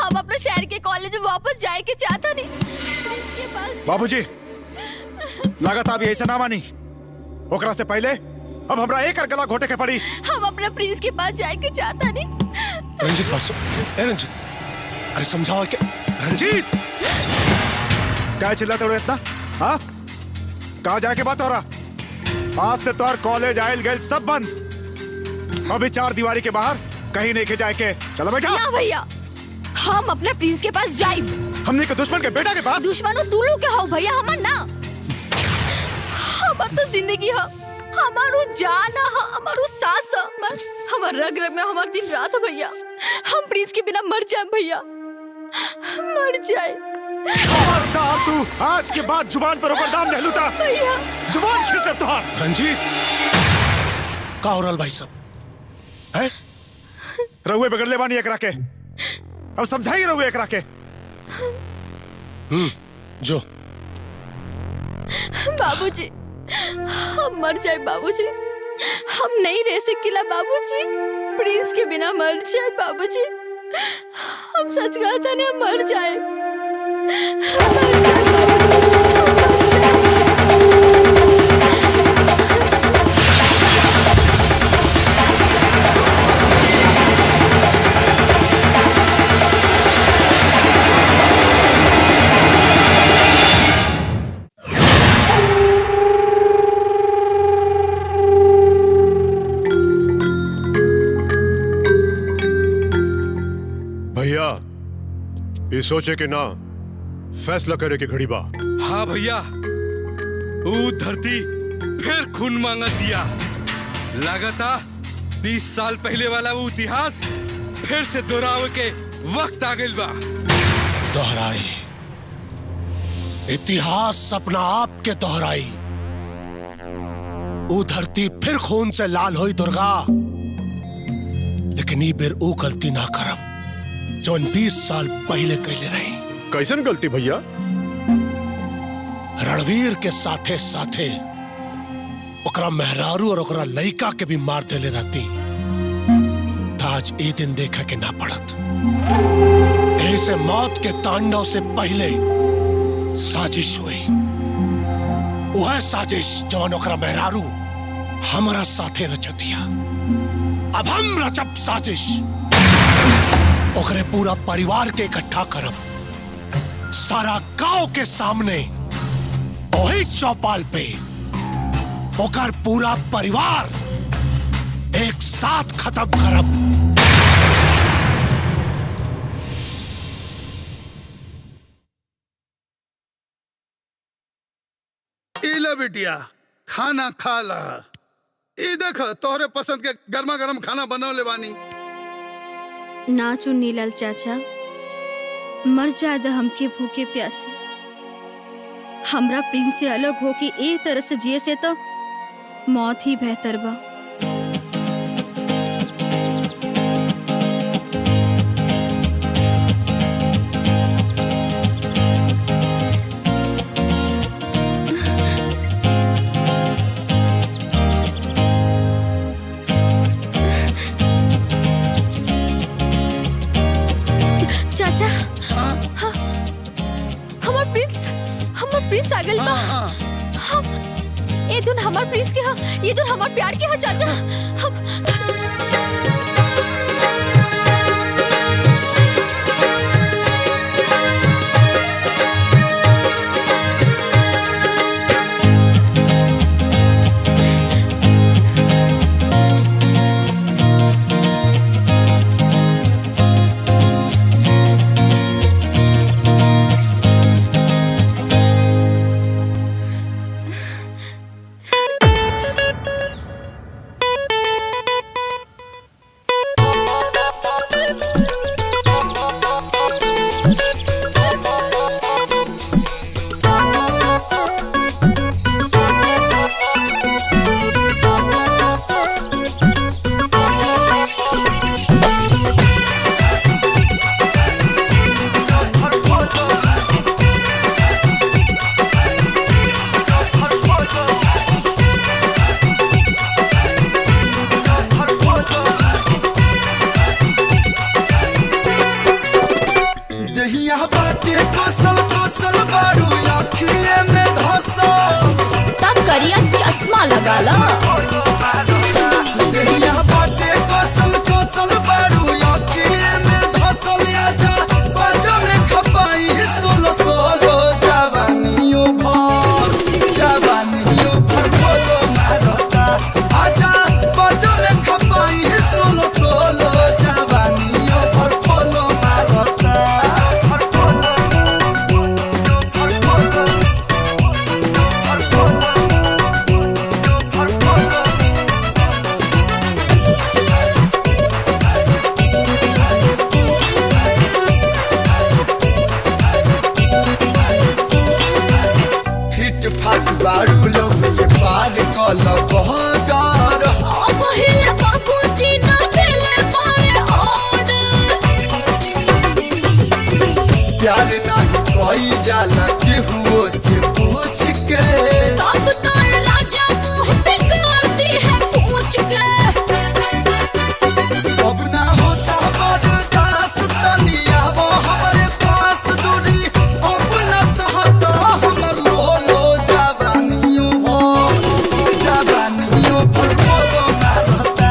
हम अपने शहर के कॉलेज में वापस जाए के चाहता नहीं। इसके पास बाबूजी, लागत अभी ऐसा ना मानी। ओकरा से पहले अब हमरा एक गला घोटे के पड़ी। हम अपने प्रिंस के पास जाए के चाहता नहीं। रंजीत बसो, रंजीत, अरे समझाओ क्या। रंजीत, क्या चिल्लाते हो इतना? हाँ, कहाँ जाके बात हो रहा? आज से तो कॉलेज आयल गए सब बंद। अभी 4 दीवारी के बाहर कहीं नहीं के जाए के। चलो बेटा। ना भैया, हम अपने प्रिंस के पास जाए। हमने के दुश्मन के बेटा के पास? दुश्मन तू लोग के हो भैया, हमार ना। हमार तो जिंदगी है, हमारू जान है, हमारू सांस है। बस हमार रग रग में हमार दिन रात है भैया। हम प्रिंस के बिना मर जाए भैया, मर जाए। खबरदार तू आज के बाद जुबान पर ऊपर दाम नहीं लूटा। भैया जुबान खींच दे तुहार। रंजीत, का हो रहल भाई साहब? है रहुए बिगड़ ले बानी एकरा के। अब समझाई रहुए एकरा के। जो बाबूजी, हम मर जाए बाबूजी, हम नहीं रह सकेला बाबूजी। प्रिंस के बिना मर जाए बाबूजी, हम सच कहता नहीं, हम मर जाए। भैया, ये सोचे के ना फैसला करे के घड़ी बा। हाँ भैया, वो धरती फिर खून मांगा दिया। लगाता 20 साल पहले वाला वो इतिहास फिर से दोहरावे के वक्त आ गइल बा। दोहराई इतिहास अपना आप के दोहराई। वो धरती फिर खून से लाल हुई दुर्गा, लेकिन ये बेर वो गलती ना करम जो 20 साल पहले कैले रही। कैसन गलती भैया? रणवीर के साथे साथे ओकरा मेहरारू और ओकरा लइका के भी मार देले रहती आज ये दिन देखा के ना पड़त। ऐसे मौत के तांडव से पहले साजिश हुई, वह साजिश जवान ओकरा मेहरारू हमारा साथे रचतिया। अब हम रचब साजिश, ओकरे पूरा परिवार के इकट्ठा करब, सारा गांव के सामने वही चौपाल पे ओकर पूरा परिवार एक साथ खत्म करब। इला बिटिया खाना खा ला। ई देख तोहरे पसंद के गर्मा गर्म खाना बनौले बानी। ना चुन्नीलाल चाचा, मर जाए द हमके भूखे प्यासे। हमरा प्रिंस से अलग होके एक तरह से जिए से तो मौत ही बेहतर बा। प्रिंस आ गइल बा। हम ए दुन हमार प्रिंस के ह, ये दुन हमार प्यार के ह चाचा। हम चश्मा लगा ला। जाला केहू से पूछ के तब तो राजा मुंह पे करती है पूछ के। अब ना होता बर्दाश्त तनिया वो हमारे पास दूरी अब ना सहता हमर लो जवानियों पर बोलो ना रहता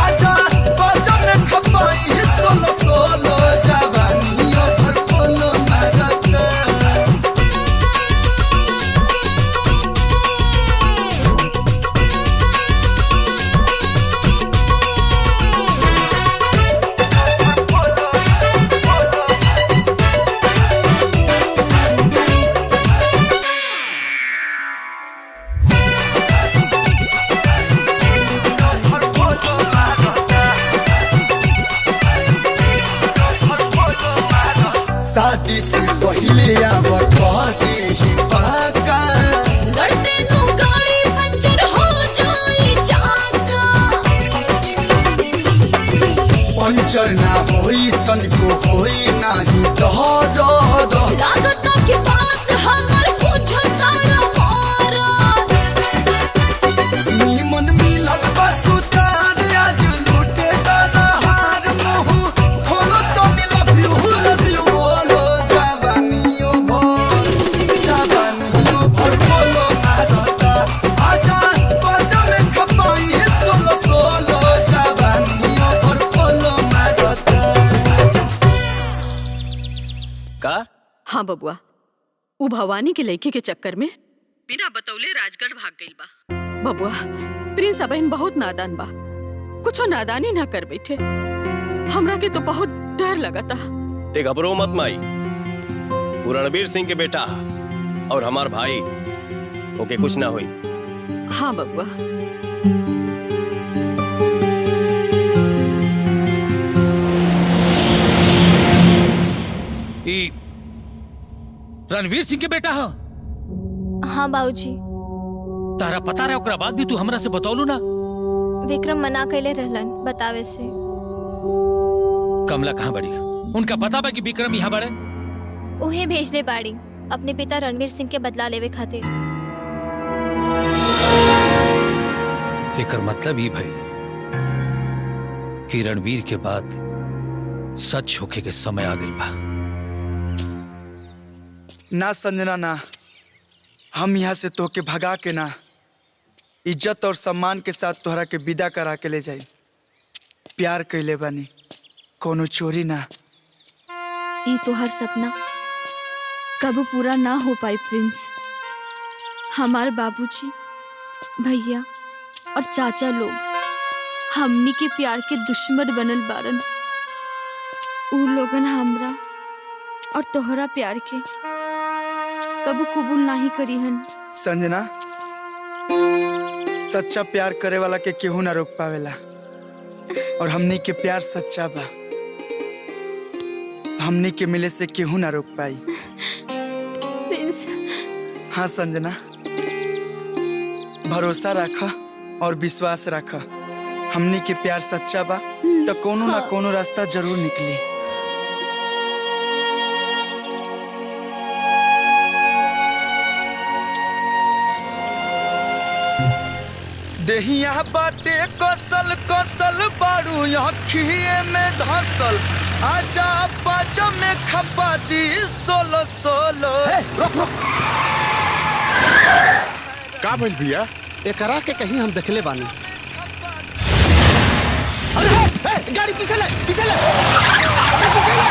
आजा बाजा में खपाई सोलो सोलो जवानियों पर बोलो ना रहता। शादी से पहले अब कहते ही पाका लड़ते नु गाड़ी पंचर हो जाए चाका पंचर ना होई तनको होई नाही दो लागत की बात हमर पूछता बबुआ, उ भवानी के लड़के के चक्कर में बिना बतौले राजगढ़ भाग गई बा। बबुआ, प्रिंस अबहिन बहुत नादान बा, कुछो नादानी ना कर बैठे। हमरा के तो बहुत डर लगता। ते घबरो मत माई, वो रणवीर सिंह के बेटा और हमार भाई, ओके कुछ ना हुई। हाँ बबुआ। रणवीर सिंह के बेटा हो? हाँ बाबूजी। तारा पता रहे ओकरा बाद भी तू हमरा से बतौलू ना? विक्रम मना कैले रहलन बतावे से। कमला कहाँ बड़ी? उनका पता बा कि विक्रम यहाँ बड़े? उहे भेजले बाड़ी अपने पिता रणवीर सिंह के बदला लेवे खातिर। एकर मतलब ई भई कि रणवीर के बाद सच होके के समय आ गइल बा। ना संजना ना, हम यहाँ से तोके भगा के ना, इज्जत और सम्मान के साथ तोहरा के विदा करा के ले जाई। प्यार कैले बानी, कोनो चोरी ना। ई तो हर सपना कबू पूरा ना हो पाई प्रिंस। हमारे बाबूजी, भैया और चाचा लोग हमनी के प्यार के दुश्मन बनल बारन। उ लोगन हमरा और तोहरा प्यार के कबू कबूल नहीं करी हन। संजना, सच्चा प्यार करे वाला के केहू ना रोक पावेला, और हमनी के प्यार सच्चा बा। हमनी के मिले से केहू ना रोक पाई। प्रिंस। हाँ संजना, भरोसा रखा और विश्वास रखा। हमनी के प्यार सच्चा बा तो कोनो ना कोनो रास्ता जरूर निकली। देहिया बाटे कसल कसल बारू अखिए में धसल, आजा पाचा में खपा दी सोलो सोलो। रुक रुक। का भइल भैया? एकरा के कहीं हम देखले बानी। अरे गाड़ी पीछे ले, पीछे ले। अरे पीछे ले।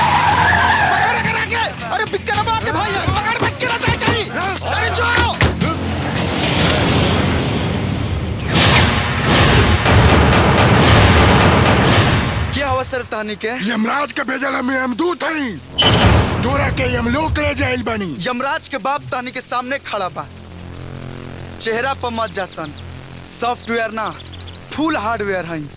पकड़ करा के। अरे बिक्कर बात है भाई, पकड़ बच के ना चाहिए। अरे छोड़ो। क्या अवसर तानी के? यमराज के भेजल में हम दूत हई, तोरा के यमलोक ले जाइल बनी। यमराज के बाप तानी के सामने खड़ा बा। चेहरा पर मत जासन, सॉफ्टवेयर ना फुल हार्डवेयर हई।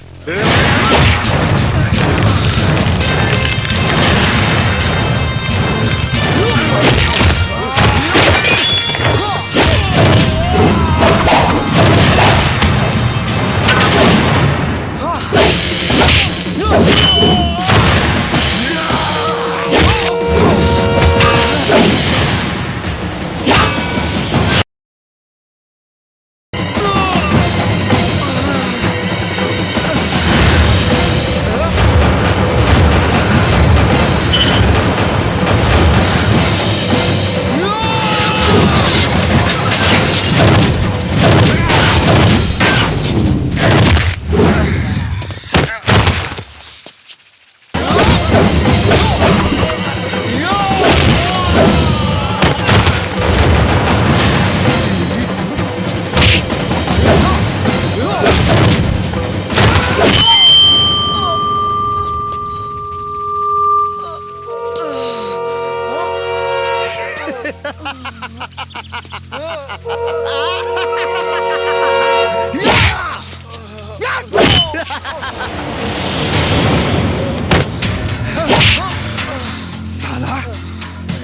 साला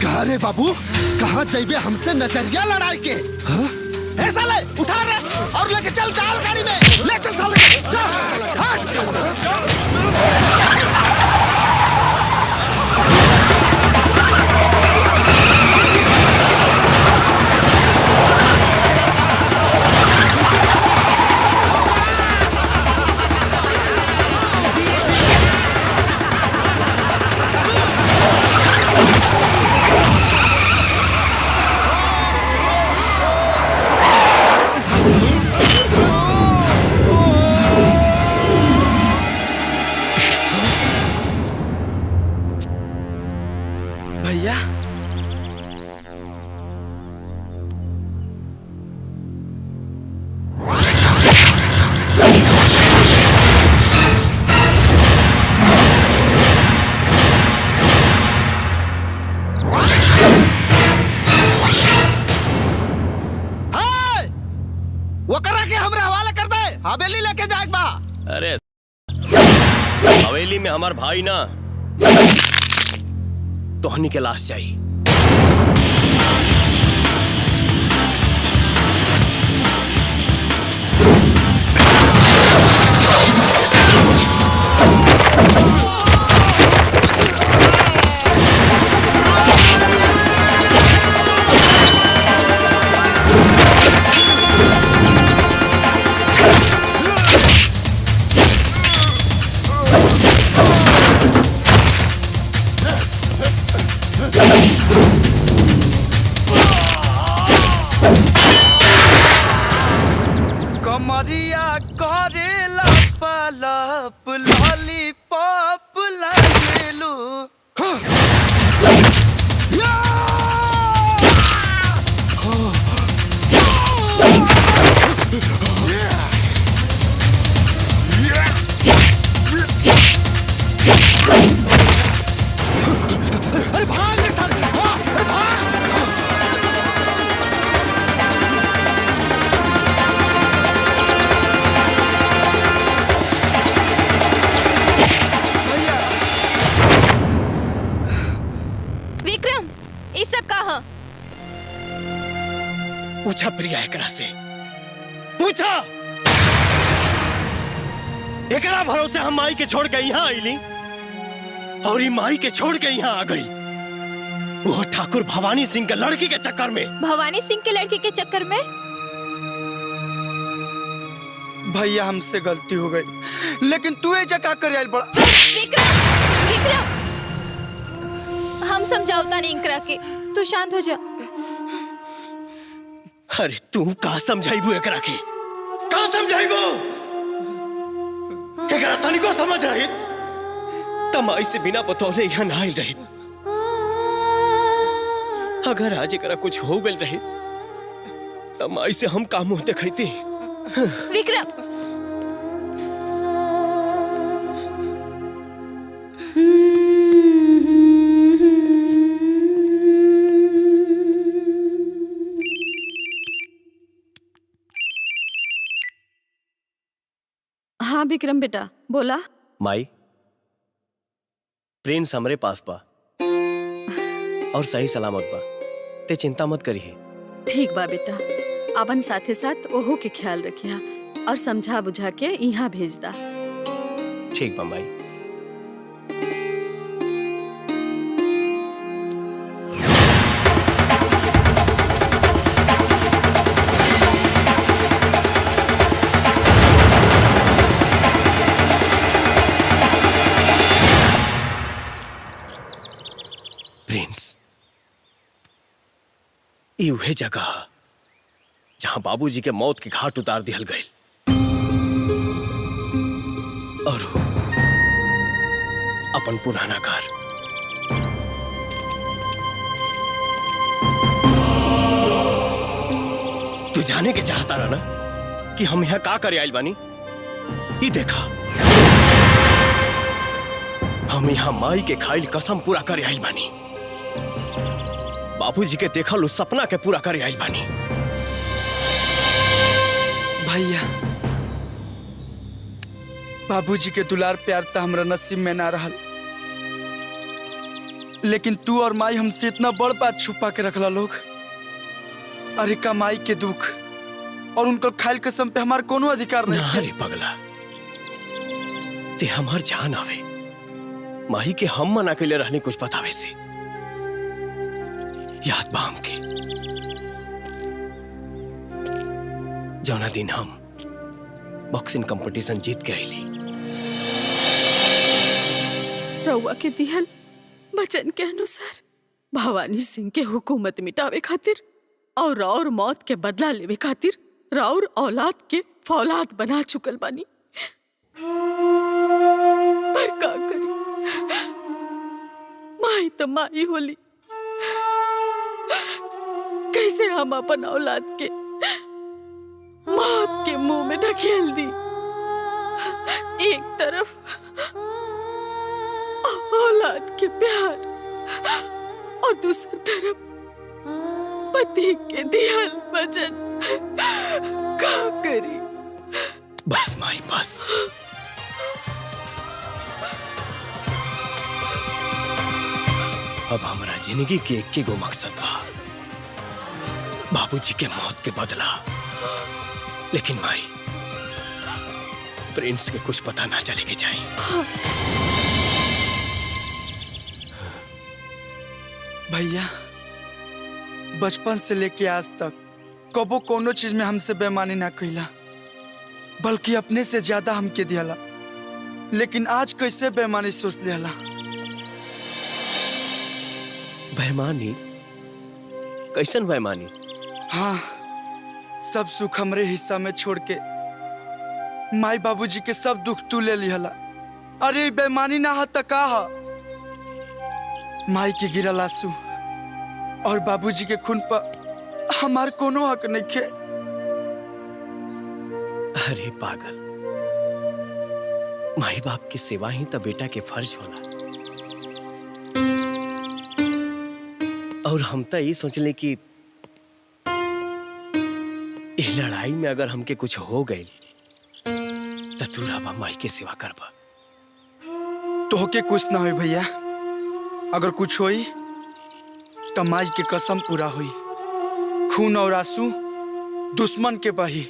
कहा रे बाबू, कहाँ जाइबे हमसे नजरिया लड़ाई के? ए साले उठा रे और लेके चल डाल गाड़ी में, ले चल साले, चल हट। हमार भाई ना तोहनी के लाश चाहिए। कमरिया करेला पलप लॉलीपॉप लागेलू। अरे भाग रे सर, अरे भाग। विक्रम ये सब का ह? पूछा प्रिया एकरा से, पूछा। एकरा भरोसे हम माई के छोड़ के यहाँ आईली और ये माई के छोड़ के यहाँ आ गई वो ठाकुर भवानी सिंह के लड़की के चक्कर में। भवानी सिंह के लड़की के चक्कर में? भैया हमसे गलती हो गई, लेकिन तू ये जगह कर आइल बड़ा। विक्रम, विक्रम, हम समझाओता नहीं इंकरा के, तू शांत हो जा। अरे तू का समझाइबू एकरा के? का समझाइबू? एकरा तनिको समझ रही तमाई से बिना बतौले यहाँ ना आइल रही। अगर आज एकरा कुछ हो गइल रही तमाई से हम का मुंह देखैती। विक्रम हाँ विक्रम बेटा बोला। माई प्रिंस हमरे पास बा और सही सलामत बा, ते चिंता मत करिए। ठीक बा बेटा, अपन साथे साथ ओहो के ख्याल रखिया और समझा बुझा के यहाँ भेज दा। ठीक बा माई। प्रिंस ये उहे जगह जहां बाबूजी के मौत के घाट उतार दिहल गए और अपन पुराना घर। तू जाने के चाहता रहा ना कि हम यहाँ का करे आइल बानी? ये देखा हम यहाँ माई के खाइल कसम पूरा करे आइल बानी, बाबूजी के देखल उस सपना के पूरा करे आइल बानी। भैया बाबूजी के दुलार प्यार तो हमरा नसीब में ना रहल, लेकिन तू और माई हमसे इतना बड़ बात छुपा के रखला लोग। अरे का माई के दुख और उनको खाइल कसम पे हमार कोनो अधिकार नहीं। अरे पगला ते हमार जान आवे, माही के हम मना के लिए रहने कुछ बतावे से याद बा हमके जौना दिन हम बॉक्सिंग कंपटीशन जीत के आईली। रउआ के दिहल वचन के अनुसार भवानी सिंह के हुकूमत मिटावे खातिर और मौत के बदला लेवे खातिर राउर औलाद के फौलाद बना चुकल बानी। पर का करी, माई तो माई होली। कैसे हम अपन औलाद के मौत के मुंह में ढकेल दी। एक तरफ औलाद के प्यार और दूसरी तरफ पति के दिहल वचन, का करी। बस माई बस, अब हमारा जिंदगी के एक गो मकसद बा, बाबूजी के मौत के बदला। लेकिन माई, प्रिंस के कुछ पता ना चले के चाहिए। भैया, बचपन से लेके आज तक कबो कोनो चीज में हमसे बेईमानी ना कइला, बल्कि अपने से ज्यादा हमके दियाला। लेकिन आज कैसे बेईमानी सोच लियाला? बेईमानी? कैसन बेईमानी? हाँ, सब सुख हमरे हिस्सा में छोड़ के माई बाबूजी के सब दुख तू ले लिहला। अरे बेईमानी ना हा त का हा? माई के गिरल आंसू और बाबूजी के खून पर हमार कोनो हक नहीं खे। अरे पागल, माई बाप की सेवा ही तो बेटा के फर्ज होला। और हम तो ये सोचले कि इस लड़ाई में अगर हमके कुछ हो गई तो तू राबा माई के सेवा करबा। तो होके कुछ ना होई भैया, अगर कुछ होई तो माई के कसम पूरा हुई। खून और आंसू दुश्मन के बही,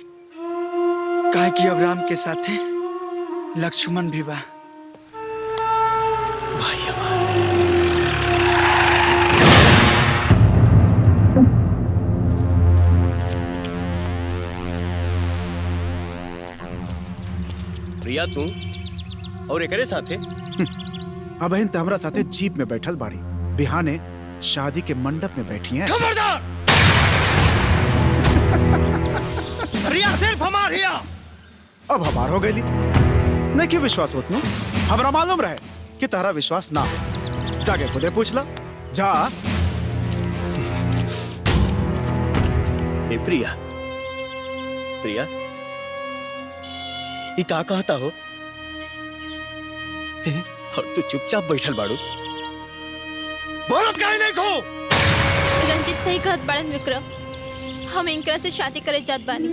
काहे कि अब राम के साथे लक्ष्मण भी बा। भाई प्रिया, तू और एकरे साथे? अबहिन त हमरा साथे जीप में बैठल बाड़ी, बिहाने शादी के मंडप में बैठी हैं। खबरदार! रिया सिर्फ हमार हिया। अब हमार हो गई नहीं कि विश्वास होत नु? हमरा मालूम रहे कि तारा विश्वास ना हो। जाके खुदे पूछ ला जा। ए प्रिया, प्रिया, ये का कहता हो? और तू चुपचाप बैठल बाड़ू। बोलत काहे नहीं को? रंजित सही कहत बड़न विक्रम, हम इनकरा से शादी करे जात बानी।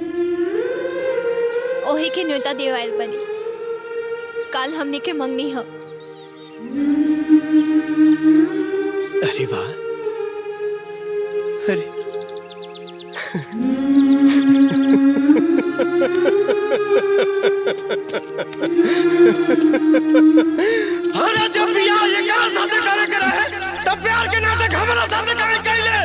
ओही के न्योता देवाइल बनी। काल हमने के मंगनी ह। अरे वाह, अरे अरे जब बियाह ये करा साथे करे करे है, तब प्यार के नाटक हमरा साथे करे कैले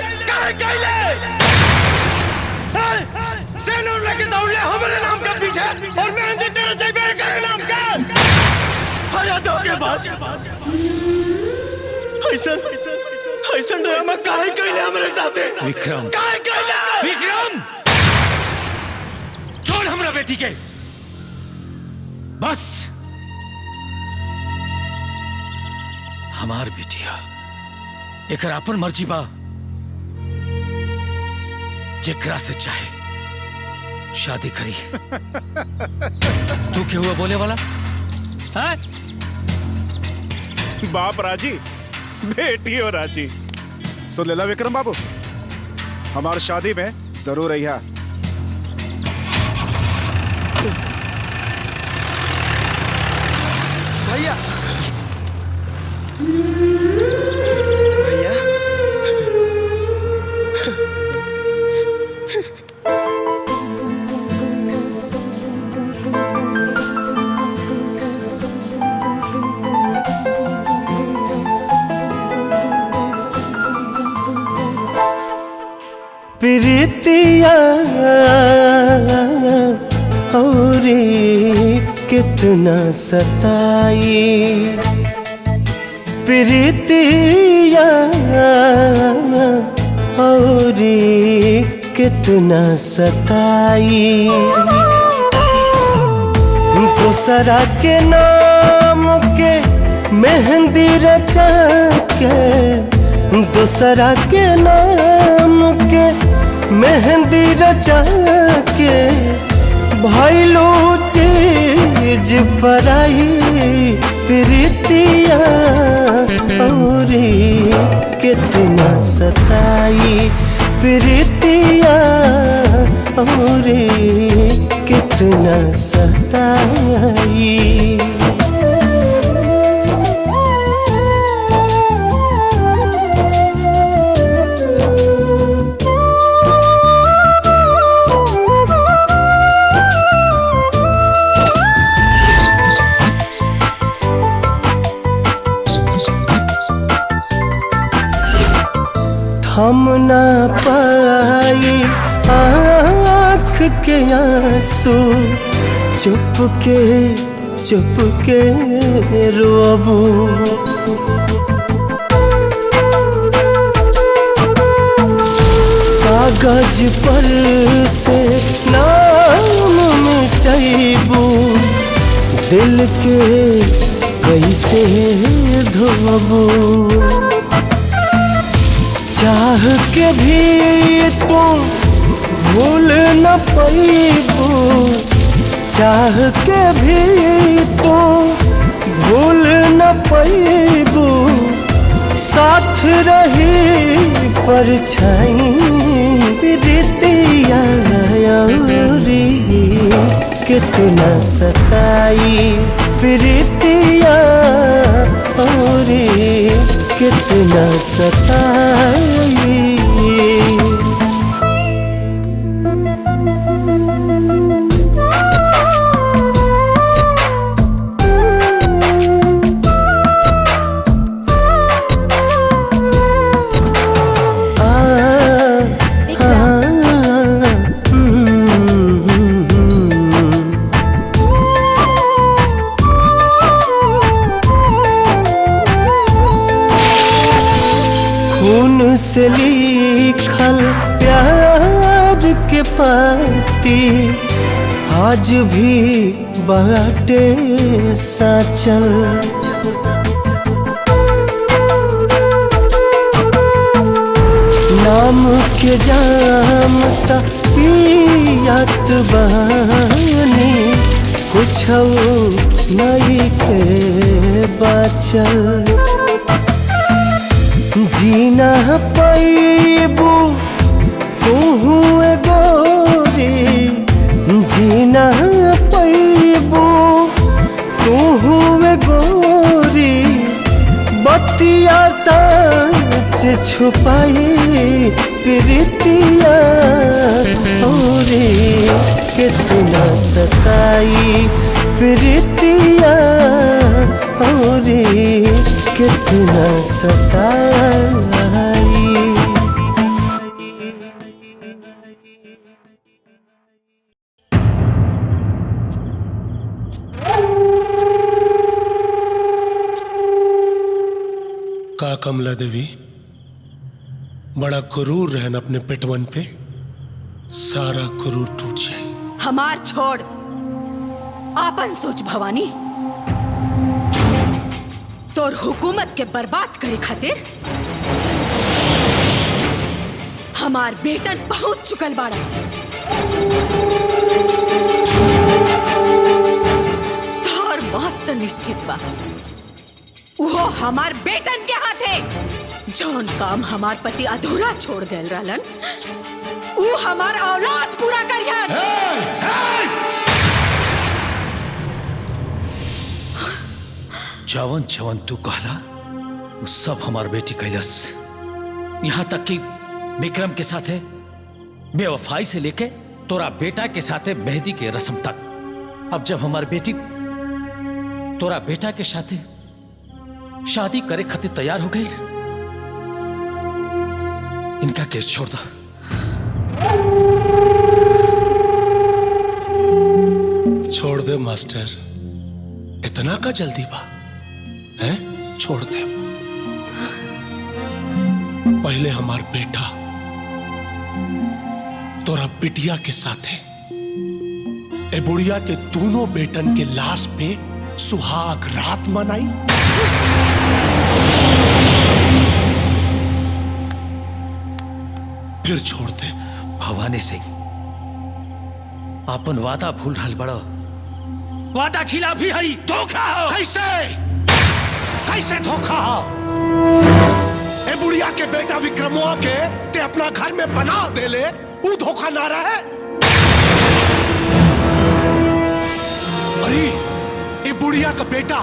सेनूर लेके दौड़ले हमारे नाम के पीछे और मेहंदी तेरे चाहिए करे नाम का। अरे धोखेबाज, ऐसा ड्रामा काहे कैले हमारे साथे? विक्रम, काहे कैले? विक्रम, छोड़ हमरा बेटी के। बस हमार बेटिया एकर अपन मर्जी बा, जेकरा से चाहे शादी करी। तू क्या हुआ बोले वाला है? बाप राजी, बेटी हो राजी। सुन लेला विक्रम बाबू, हमार शादी में जरूर रहिया। भैया, प्रीतिया और कितना सताई, प्रीतिया और कितना सताई। दूसरा के नाम के मेहंदी रचा के, दूसरा के नाम के मेहंदी रचा के, भइलो चीज पराई। प्रीतिया और कितना सताई, प्रीतिया और कितना सताई। थम ना पाई आँख के आंसू, चुपके रोबू। कागज पर से नाम मिटैबू, दिल के कैसे धोबू। चाह के भी तुम भूल न पैबू, चाह के भी तुम भूल न पैबू। साथ रही परछाई बिरतिया औरी, कितना सताई बिरतिया औरी, कितना सताई। से लिखल प्यार के पाती आज भी बाटे साचल। नाम के जाम ता पियात बानी, कुछ नहीं के बाचल। जीना पैबू तू गोरी, जीना पैबू तू गोरी। बतिया सच छुपाई प्रीतिया औरी, कितना सताई प्रीतिया औरी, कितना सताई। का कमला देवी बड़ा क्रूर रहन अपने पिटवन पे, सारा क्रूर टूट जाए। हमार छोड़, आपन सोच भवानी। तोर हुकूमत के बर्बाद करे खातिर हमार बेटन पहुंच चुकल बाड़ा। तोर मौत तो निश्चित बा, वो हमार बेटन के हाथे। जौन काम हमार पति अधूरा छोड़ गए रहलन, वो हमार औलाद पूरा करियन। जवन जवन तू कहला वो सब हमार बेटी कैलस। यहाँ तक कि विक्रम के साथे बेवफाई से लेके तोरा बेटा के साथे मेहंदी के रस्म तक। अब जब हमार बेटी तोरा बेटा के साथे शादी करे खातिर तैयार हो गई, इनका केस छोड़ दो। छोड़ दे मास्टर, इतना का जल्दी बा है? छोड़ दे। पहले हमार बेटा तोरा बिटिया के साथ है, ए बुढ़िया के दोनों बेटन के लाश पे सुहाग रात मनाई। फिर छोड़ दे। भवानी सिंह, अपन वादा भूल रहल बड़ो। वादा खिलाफी है, धोखा हो। कैसे कैसे धोखा हो? ए बुढ़िया के बेटा विक्रमवा के ते अपना घर में बना दे ले, वो धोखा ना रहे। अरे ए बुढ़िया का बेटा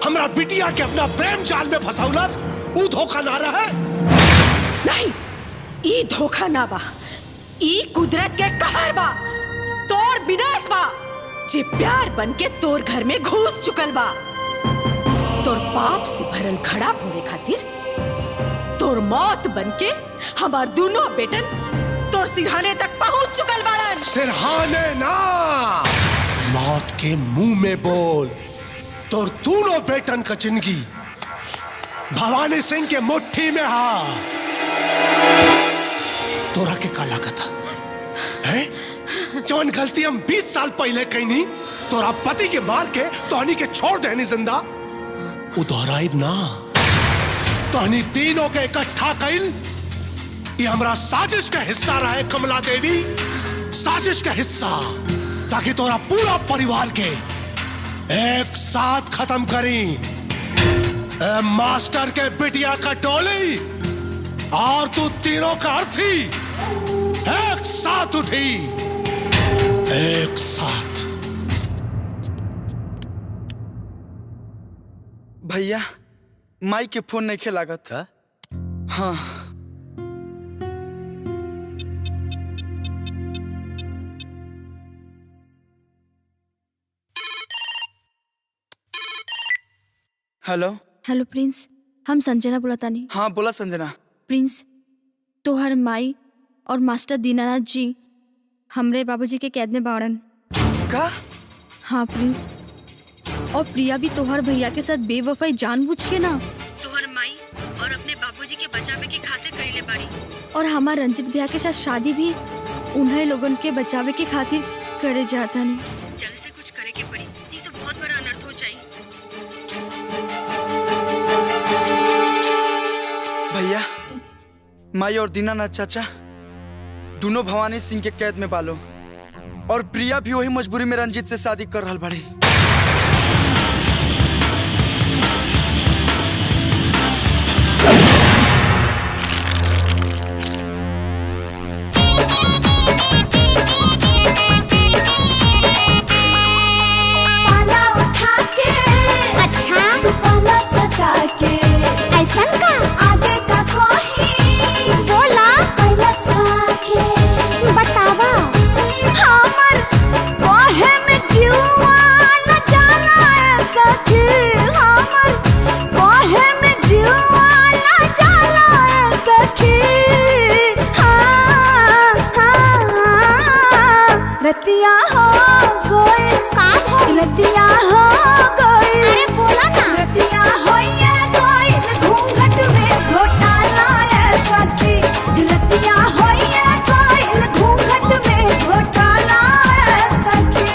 हमरा बिटिया के अपना प्रेम जाल में फंसाउलस, वो धोखा ना रहे। नहीं, ई धोखा ना बा, ई कुदरत के कहर बा, तोर विनाश बा, जे प्यार बन के तोर घर में घुस चुकल बा। तोर पाप से भरल घड़ा फोड़े खातिर तोर मौत बनके हमार दोनों बेटन तोर सिरहाने तक पहुंच चुकल बाड़न। सिरहाने ना, मौत के मुंह में बोल। तोर दोनों बेटन का जिंदगी भवानी सिंह के मुट्ठी में हा। तोरा के का लागत है? जवन गलती हम 20 साल पहले कहीं तोरा पति के मार के तोहनी के छोड़ देनी जिंदा उ दोहराइब ना। तोहनी तीनों के इकट्ठा कइल ये हमरा साजिश का हिस्सा रहे कमला देवी, साजिश का हिस्सा, ताकि तोरा पूरा परिवार के एक साथ खत्म करी। मास्टर के बिटिया का टोली और तू तीनों का अर्थी एक साथ उठी, एक साथ। भैया माई के फोन नहीं खेलागत। हाँ हेलो हेलो प्रिंस, हम संजना बुलातानी। हाँ बोला संजना। प्रिंस, तोहर माई और मास्टर दीनानाथ जी हमरे बाबूजी के कैद में बाड़न। का? हाँ प्रिंस, और प्रिया भी तोहर भैया के साथ बेवफाई जानबूझ के ना तोहर माई और अपने बाबूजी के बचावे के खातिर कइले बाड़ी। और हमार रंजित भैया के साथ शादी भी उन्हें लोगन के बचावे के खातिर करे जाता नहीं। जल्दी से कुछ करे के पड़ी, नहीं तो बहुत बड़ा अनर्थ हो जाए। भैया माई और दीनानाथ चाचा दोनों भवानी सिंह के कैद में बालो, और प्रिया भी वही मजबूरी में रंजीत से शादी कर रहा बड़ी। रतिया हो गई, रतिया हो गई, अरे बोला ना, रतिया होइया गई, घूंघट में घोटाला है सखी, रतिया होइया गई, घूंघट में घोटाला है सखी।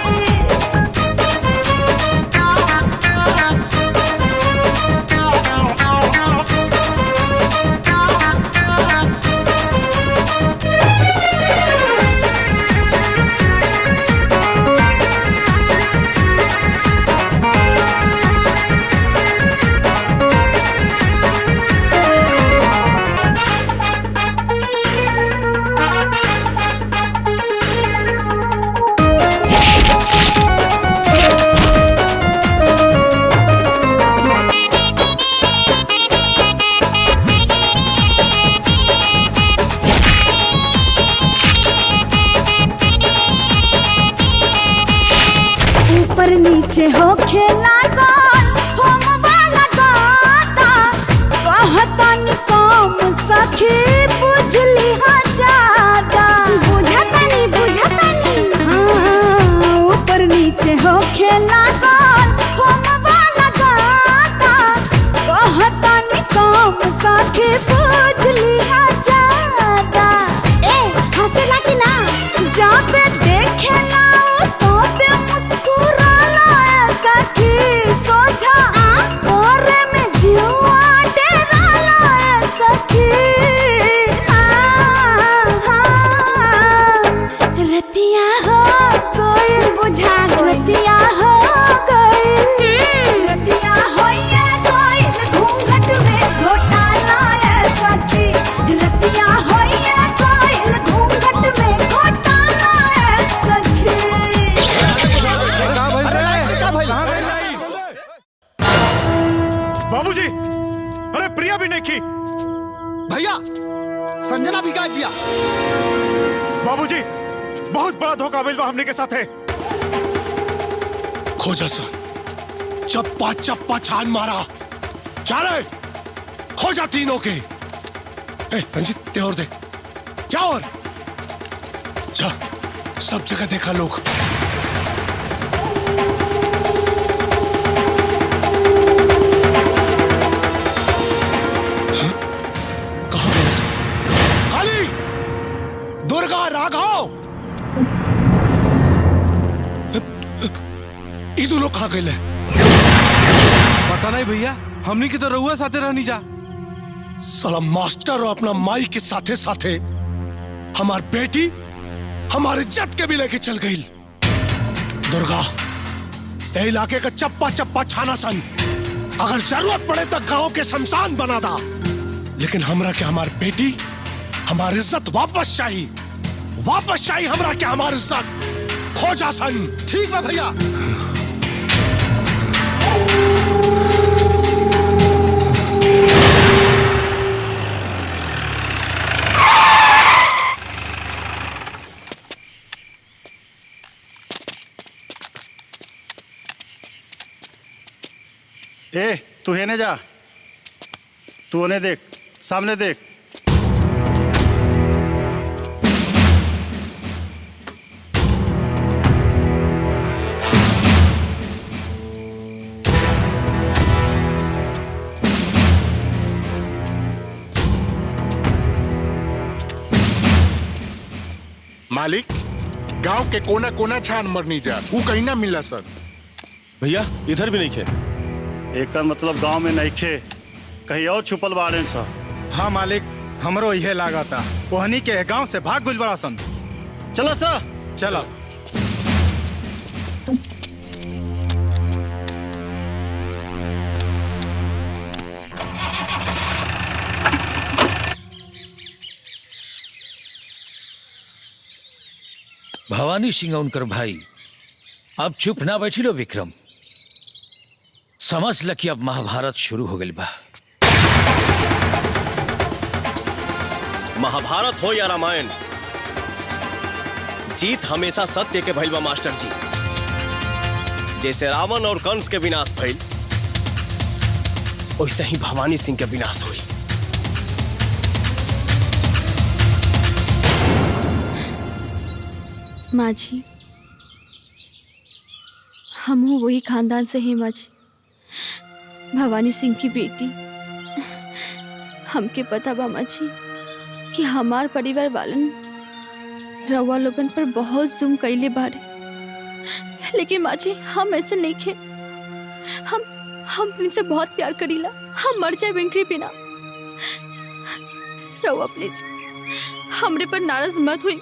ऊपर नीचे हो खेला गोल, हम वाला गाता, कहता नि कम सखी, बुझली हा ज्यादा, बुझता नहीं, हाँ ऊपर नीचे हो खेला गोल, हम वाला गाता, कहता नि कम सखी, बुझली हा ज्यादा। ए हंसेला कि ना, जब देखेला तो पे मुस्कुराला सखी, सोझा और में जीवा डेराला सखी। रतिया हो गई, बुझा रतिया हो गई, रतिया होइया गई, घूंघट में घोटाला सखी, रतिया होइया गई, घूंघट में घोटाला सखी। बाबूजी, अरे प्रिया भी नहीं की। भैया संजना भी गायब किया। बाबूजी, बहुत बड़ा धोखा भइल बा हमने के साथ है। खोजा सर, चप्पा चप्पा छान मारा, जा रहे खोजा तीनों के, रंजीत ते और देख, जा और जा, सब जगह देखा लोग। कहाँ गए सब? काली, दुर्गा, राघव, ये दोनों कहाँ गए? पता नहीं भैया, हमने की तो रहुआ साथे रहनी जा। साला मास्टर और अपना माई के साथे साथे हमार बेटी हमारे इज्जत के भी लेके चल गई। दुर्गा, ये इलाके का चप्पा चप्पा छाना सन, अगर जरूरत पड़े तो गांव के शमशान बना दा, लेकिन हमरा के हमार बेटी हमारी इज्जत वापस चाहिए, वापस चाहिए हमरा के हमारी इज्जत। खो जा सन। ठीक है भैया। ए, तू हेने जा, तू उन्हें देख, सामने देख। मालिक, गांव के कोना कोना छान मरनी जा, वो कहीं ना मिला सर। भैया इधर भी नहीं खे। एक मतलब गांव में नहीं खे, कहीं और छुपल बाड़े सा। हाँ मालिक, हमरो यह लागा था, ओहनी के गांव से भाग गुल बड़ा सन। चलो सा, चलो। भवानी सिंह उनकर भाई, अब चुप ना बैठी लो विक्रम, समझ ल कि अब महाभारत शुरू हो गई बा। महाभारत हो या रामायण, जीत हमेशा सत्य के भइल बा मास्टर जी। जैसे रावण और कंस के विनाश भइल, वैसे ही भवानी सिंह के विनाश हुई। माँ जी, हम वही खानदान से हैं माँ जी, भवानी सिंह की बेटी। हमके पता बा माँ जी कि हमार परिवार वालन रवा लोगन पर बहुत जुल्म कैले बारे, लेकिन माँ जी हम ऐसे नहीं खे। हम इनसे बहुत प्यार करीला, हम मर जाए इनके बिना। रवा प्लीज हमरे पर नाराज मत हुई,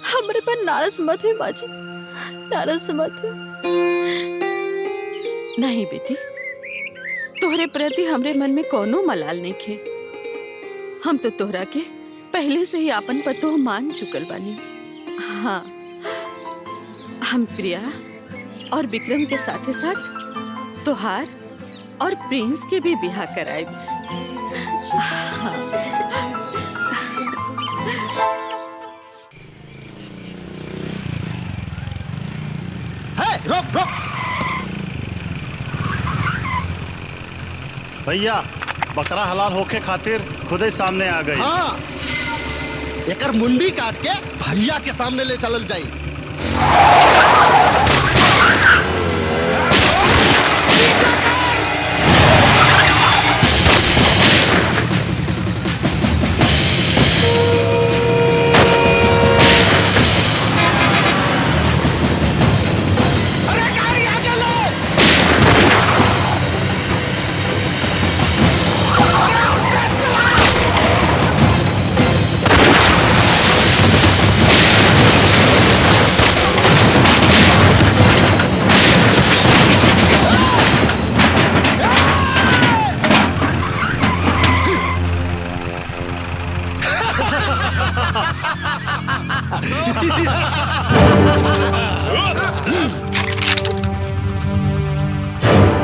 हमरे पर नाराज मत हुई माँ जी, नाराज मत हुई। नहीं बेटी, तोहरे प्रति हमरे मन में कोनो मलाल नहीं खे। हम तो तोहरा के पहले से ही आपन पतो मान चुकल बानी। हाँ, हम प्रिया और विक्रम के साथे साथ तोहार और प्रिंस के भी बिहा कराए। हाँ। रोक रोक भैया, बकरा हलाल होके खातिर खुद ही सामने आ गई। हाँ, एकर मुंडी काट के भैया के सामने ले चलल जाई।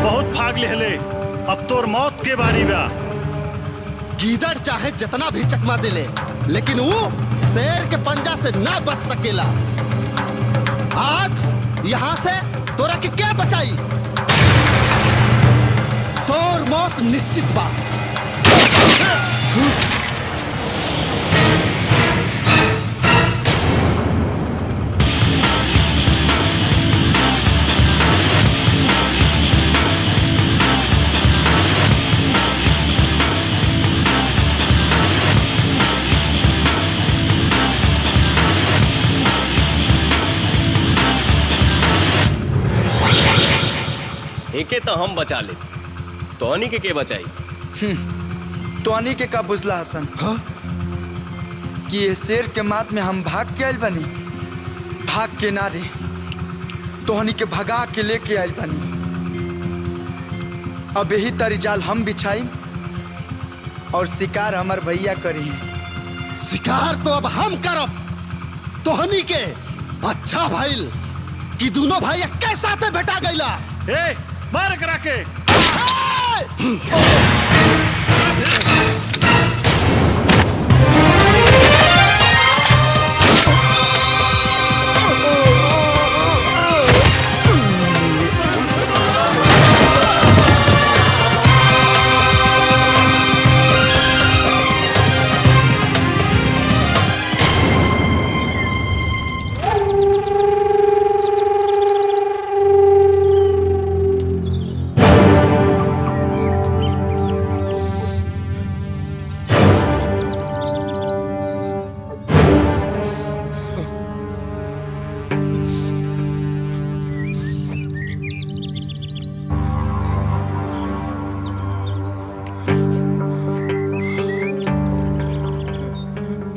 बहुत भाग ले, अब तोर मौत के बारी बा। गीदड़ चाहे जितना भी चकमा दे ले, लेकिन वो शेर के पंजा से ना बच सकेला। आज यहाँ से तोरा के क्या बचाई? तोर मौत निश्चित बा। एके तो हम बचा ले, तोहनी के बचाई? तोहनी के का बुझला हसन? हाँ? कि ये शेर के मात में हम भाग के आयल बनी? भाग के ना रे, तोहनी के भगा के लेके आयल बनी। अब यही तरी जाल हम बिछाई और शिकार हमार भैया करी। शिकार तो अब हम करब तोहनी के। अच्छा भाईल कि दोनों भाई एक साथ भेटा गईला। ए, मार करा के।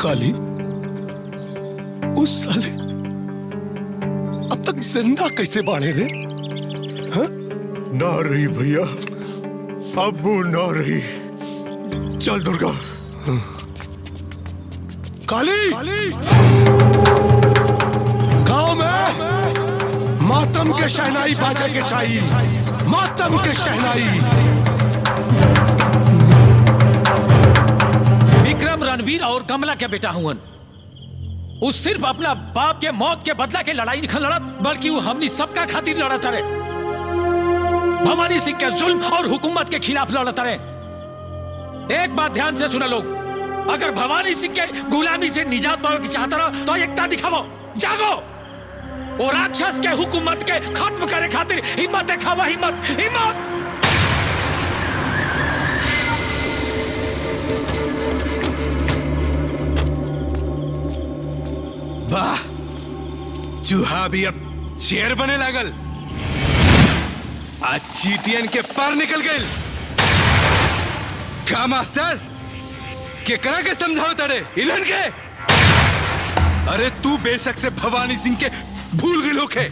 काली, उस साले अब तक जिंदा कैसे बाढ़े रे? हाँ? ना रही भैया, अब वो ना रही। चल दुर्गा। काली, गांव में मातम के शहनाई बाजे के चाहिए, मातम के शहनाई। विक्रम रणवीर और कमला के बेटा हुवन। वो सिर्फ अपना बाप के मौत के बदला के लड़ाई नहीं लड़त, बल्कि वो हमनी सबका खातिर लड़त रहे। भवानी सिंह के जुल्म और हुकूमत के खिलाफ लड़त रहे। एक बात ध्यान से सुना लोग, अगर भवानी सिंह के गुलामी से निजात पाने की चाहता रहो तो एकता दिखावो, जागो और राक्षस के हुकूमत के खत्म करे खातिर हिम्मत दिखावा, हिम्मत हिम्मत। वाह, चूहा भी अब शेर बने लागल। आज चीटियन के पर निकल गए। का मास्टर केकरा के समझाओ तड़े इलन के? अरे तू बेशक से भवानी सिंह के भूल गए लोग है,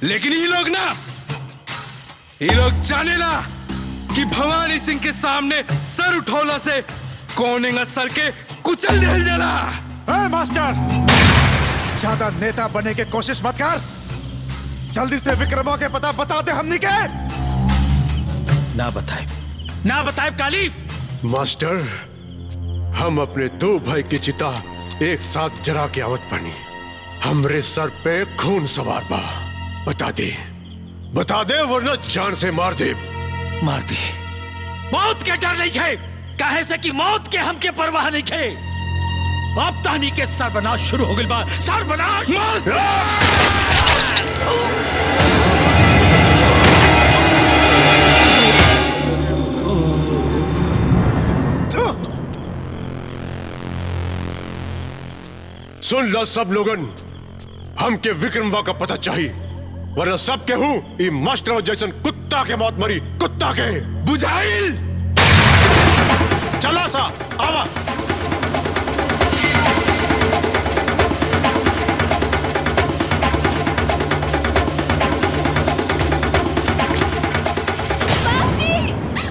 लेकिन ये लोग ना, ये लोग जाने ला कि भवानी सिंह के सामने सर उठौला से कौन सर के कुचल दिल जला। मास्टर, ज्यादा नेता बनने की कोशिश मत कर। जल्दी से विक्रमों के पता बता दे हमनी के। ना बताए काली। मास्टर, हम अपने दो भाई की चिता एक साथ जरा के आवत बनी। हमरे सर पे खून सवार बा। बता दे वरना जान से मार दे। मौत के डर नहीं खे, काहे से कि मौत के हमके परवाह नहीं खे। अब तानी के सर्वनाश शुरू हो गइल बा। सर्वनाश। सुन लो सब लोगन, हमके विक्रमवा का पता चाहिए, वरना सब के हूँ ये मास्टर जैसन कुत्ता के मौत मरी, कुत्ता के। बुझाइल चला सा आवा।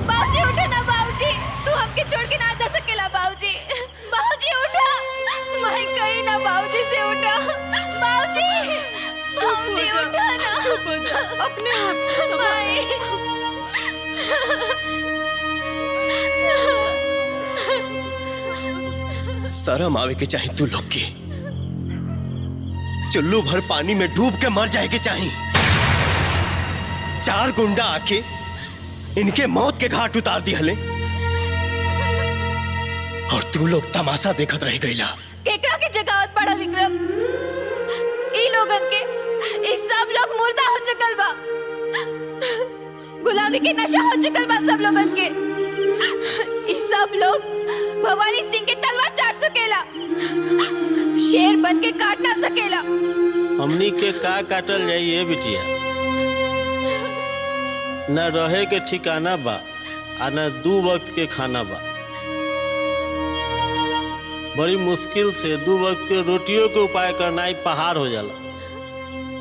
बाबूजी उठो ना बाबूजी, तू हमके छोड़ के ना जा सकेला बाबूजी। बाबूजी उठा, मैं कहीं ना बाबूजी से उठा। बाबूजी उठा ना। चुप हो जा, अपने आप शर्म आवे के चाहिए तू लोग के। चुल्लू भर पानी में डूब के मर जाए के चाहिए। 4 गुंडा आके इनके मौत के घाट उतार दी हले और तू लोग तमाशा देखत रह गईला। केकरा के जगावत पड़ा विक्रम? ई लोगन के, ई सब लोग मुर्दा हो चुकल बा। गुलामी के नशा हो चुकल बा सब लोगन के। ई सब लोग भवानी सिंह के तलवार चाट सकेला, शेर बन के काट ना सकेला। हमनी के का काटल जाइए बिटिया? न रहे के ठिकाना बा आ न 2 वक्त के खाना बा। बड़ी मुश्किल से 2 वक्त के रोटियों के उपाय करना ही पहाड़ हो जाला।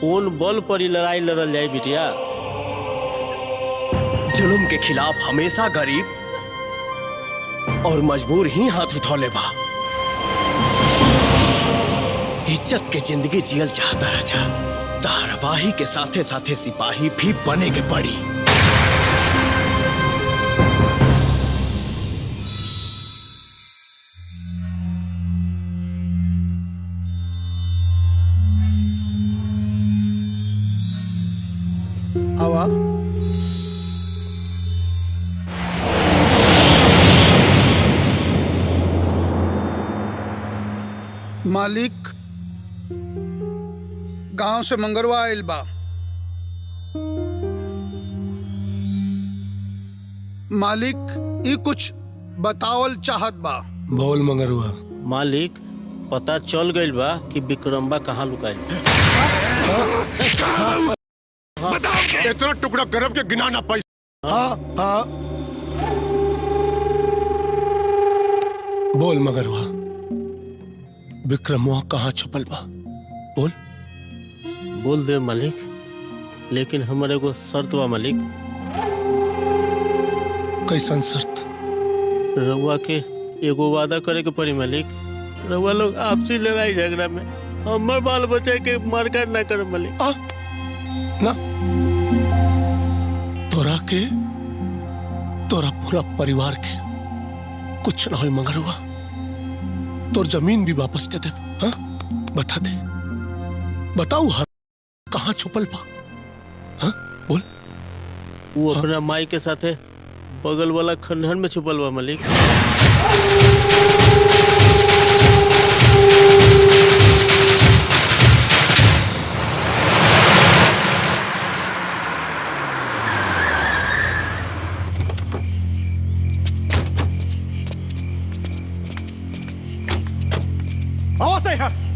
कौन बल पर ही लड़ाई लड़ल जाए बिटिया? जुल्म के खिलाफ हमेशा गरीब और मजबूर ही हाथ उठौले बा। इज्जत के जिंदगी जियल चाहता राजा, धारावाही के साथे साथे सिपाही भी बने के पड़ी। आवा मालिक गांव से मंगरवा आइल बा। मालिक ई कुछ बतावल चाहत बा। बोल मंगरुआ। मालिक पता चल गइल बा कि विक्रम्बा कहाँ लुकाइल। इतना टुकड़ा गरब के गिना ना पाई। हाँ हाँ बोल मगरवा, विक्रमवा कहाँ छुपल बा? बोल। बोल दे मालिक, लेकिन हमारे एगो शर्त बा मालिक। कैसन शर्त? रउआ के एगो वादा करे के पड़ी मालिक। रउआ लोग आपसी लड़ाई झगड़ा में हमर बाल बच्चा के मारकाट ना करे मालिक। ना तोरा पूरा परिवार के कुछ ना हो मगरवा। तोर जमीन भी वापस के दे। हाँ बता दे, बताऊ हर कहाँ छुपल बा? हाँ बोल। वो अपना माई के साथे बगल वाला खंडहर में छुपल बा मालिक। आवाज नहीं है।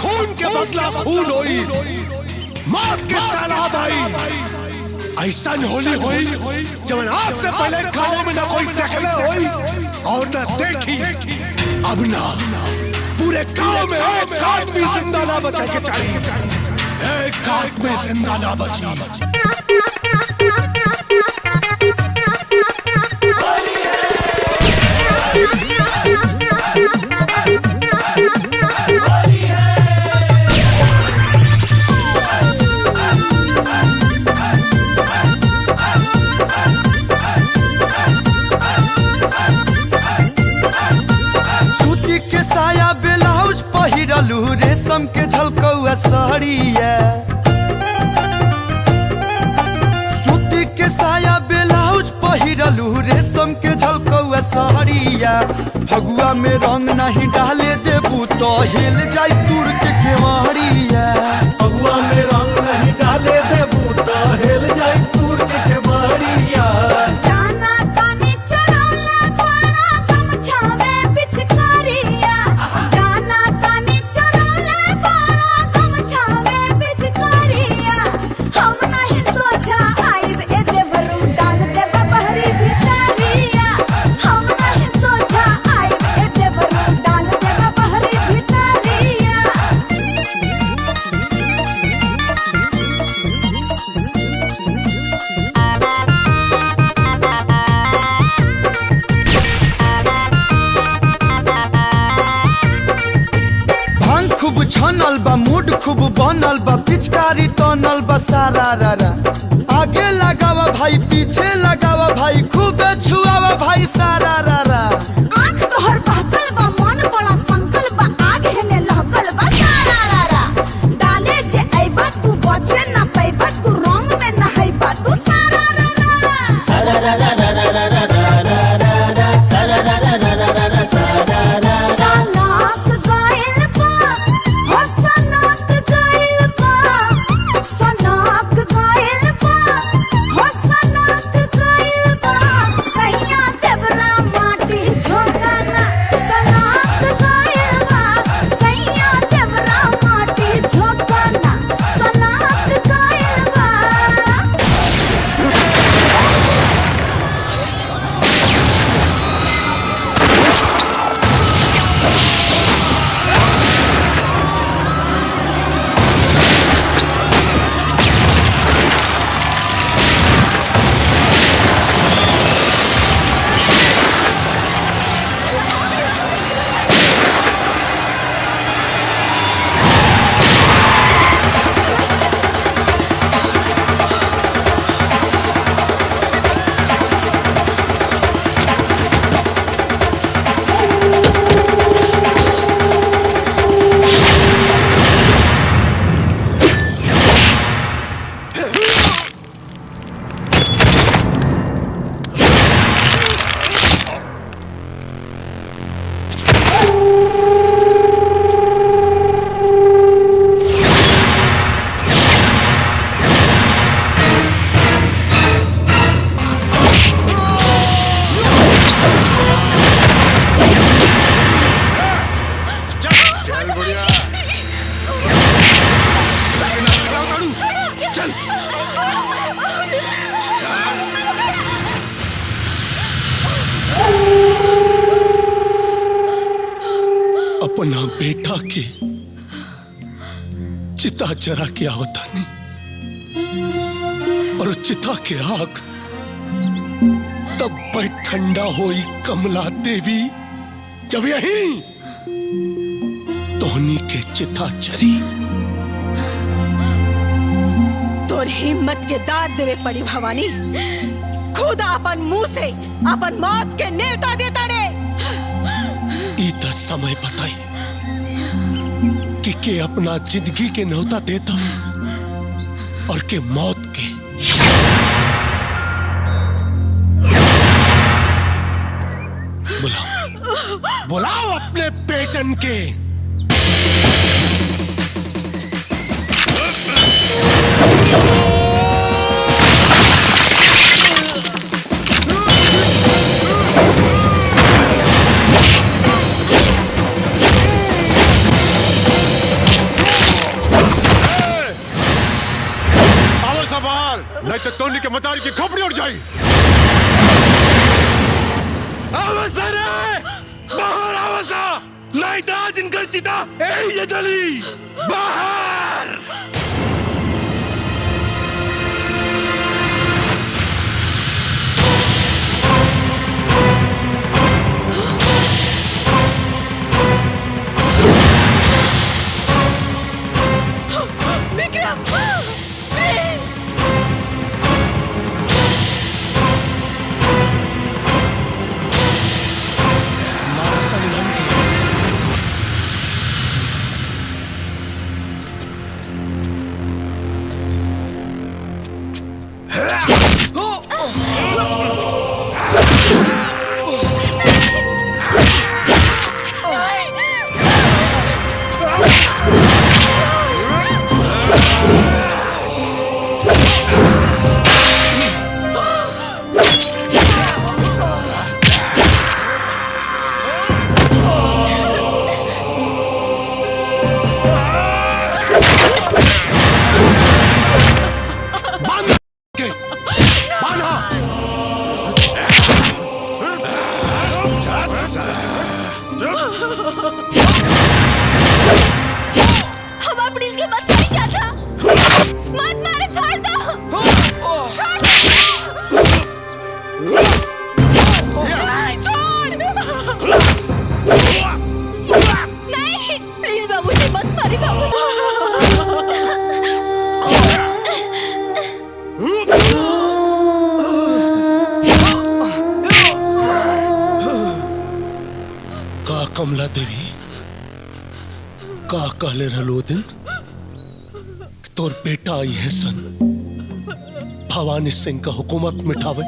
खून के बदला खून होई, मौत के सैलाब आई। ऐसा होली होई जब आज से पहले गाँव में ना कोई देखले होई और ना देखी। अब ना पूरे गाँव में एक आदमी जिंदा ना बचे के चाहिए, एक आदमी जिंदा ना बची। रेशम के झलकौआ साड़िया, सूती के साया ब्लाउज पहिरलू, रेशम के झलकौआ साड़िया। फगुआ में रंग नहीं डाले देबू तो हिल जाई तुर के केवाड़िया। फगुआ में रंग नहीं डाले देबू तो हिल जाई तुर के केवाड़िया। हम नहीं सोचा आई ए देवरू डाल देबा बनल बा पिचकारी तनल बा सारा रारा आगे लगावा भाई पीछे लगावा भाई खूबे छुआवा भाई सारा रारा आँख तोहर बहकल बा मन बड़ा संकल बा आग हेने लहकल बा सारा रारा डाले जे आइबा तू बचे ना पैबा तू रंग में नहाइबा तू सारा रारा सारा रारा रारा रारा रारा सारा रारा रारा रारा सारा रारा सनक गइल बा हो सनक गइल बा सनक गइल बा हो सनक गइल बा सैया देवरा माटी झोंकना सनक गइल बा सैया देवरा माटी झोंकना सनक गइल बा अपना बेटा के चिता जरा के आवतानी और चिता के आग तब पर ठंडा होई कमला देवी जब यही तोहनी के चिता चरी। तोर हिम्मत के दाद देवे पड़ी भवानी खुद अपन मुंह से अपन मौत के नेवता देता रे। ई तो समय बताई कि के अपना जिंदगी के न्योता देता और के मौत के। बुलाओ बुलाओ अपने बेटन के। बाहर नहीं तो टोनी के मतारी की खोपड़ी उड़ जाएगी। बाहर आवसा नहीं तो आज इनकर चिता ये जली बाहर। विक्रम हमारे प्लीज के मत करिए चाचा, मत मारे, छोड़ दो, छोड़ नहीं, प्लीज बाबूजी मत मारिए बाबूजी। कमला देवी का कहले रहलो दिन तोर बेटा आई है सन भवानी सिंह का हुकूमत मिठावे।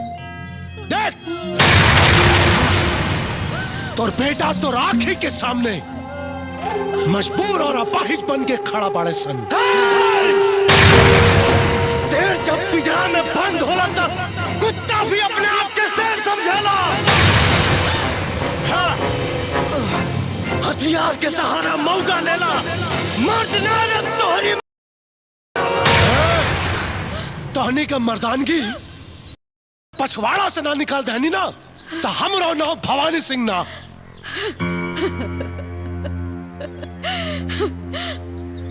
देख तोर बेटा तो आंखी के सामने मजबूर और अपाहिज बन के खड़ा पड़े सन। शेर जब पिंजरा में बंद होला तब कुत्ता भी अपने आप के शेर समझेला। हाँ। हथियार के सहारा मौका लेला मर्द ना तोहरी तोहनी का मर्दानगी पछवाड़ा से ना निकाल देनी ना तो हमरो नाम भवानी सिंह ना।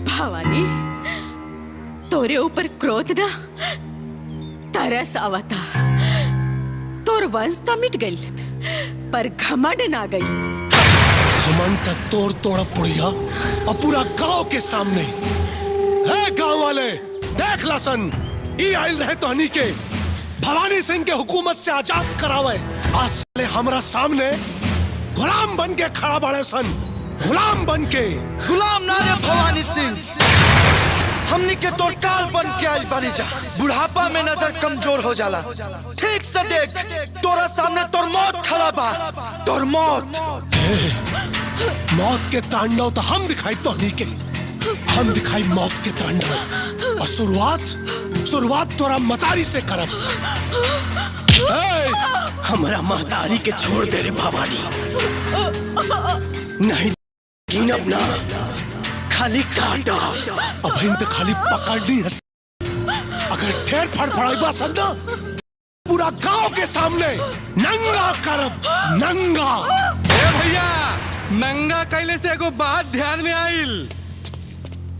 भवानी तोरे ऊपर क्रोध ना तरस आवता। तोर वंश तो मिट गई पर घमंड ना गई। घमंड तक तोड़ तोड़ा पुड़िया और पूरा गांव के सामने। है गांव वाले देख लसन ई आइल रहे तोहनी के भवानी सिंह के हुकूमत से आजाद करावे। आज साले हमरा सामने गुलाम बन के खड़ा बड़े सन। गुलाम बन के। गुलाम ना रे भवानी सिंह, हमनी के तोर काल बन के आइल बानी जा। बुढ़ापा में नजर कमजोर हो जाला। ठीक से देख तोरा सामने तोर मौत खड़ा बा। तोर मौत मौत के तांडव तो हम दिखाई तोहनी के। हम दिखाई मौत के तांडव और शुरुआत तोरा मतारी से करब। हमारा महतारी के छोड़ दे रे भवानी, नहीं गिनब ना खाली काटा। अब इन पे खाली पकड़नी है। अगर ढेर फड़फड़ाइबा संदा पूरा गांव के सामने नंगा करब नंगा। ए भैया नंगा कैले से एगो बात ध्यान में आइल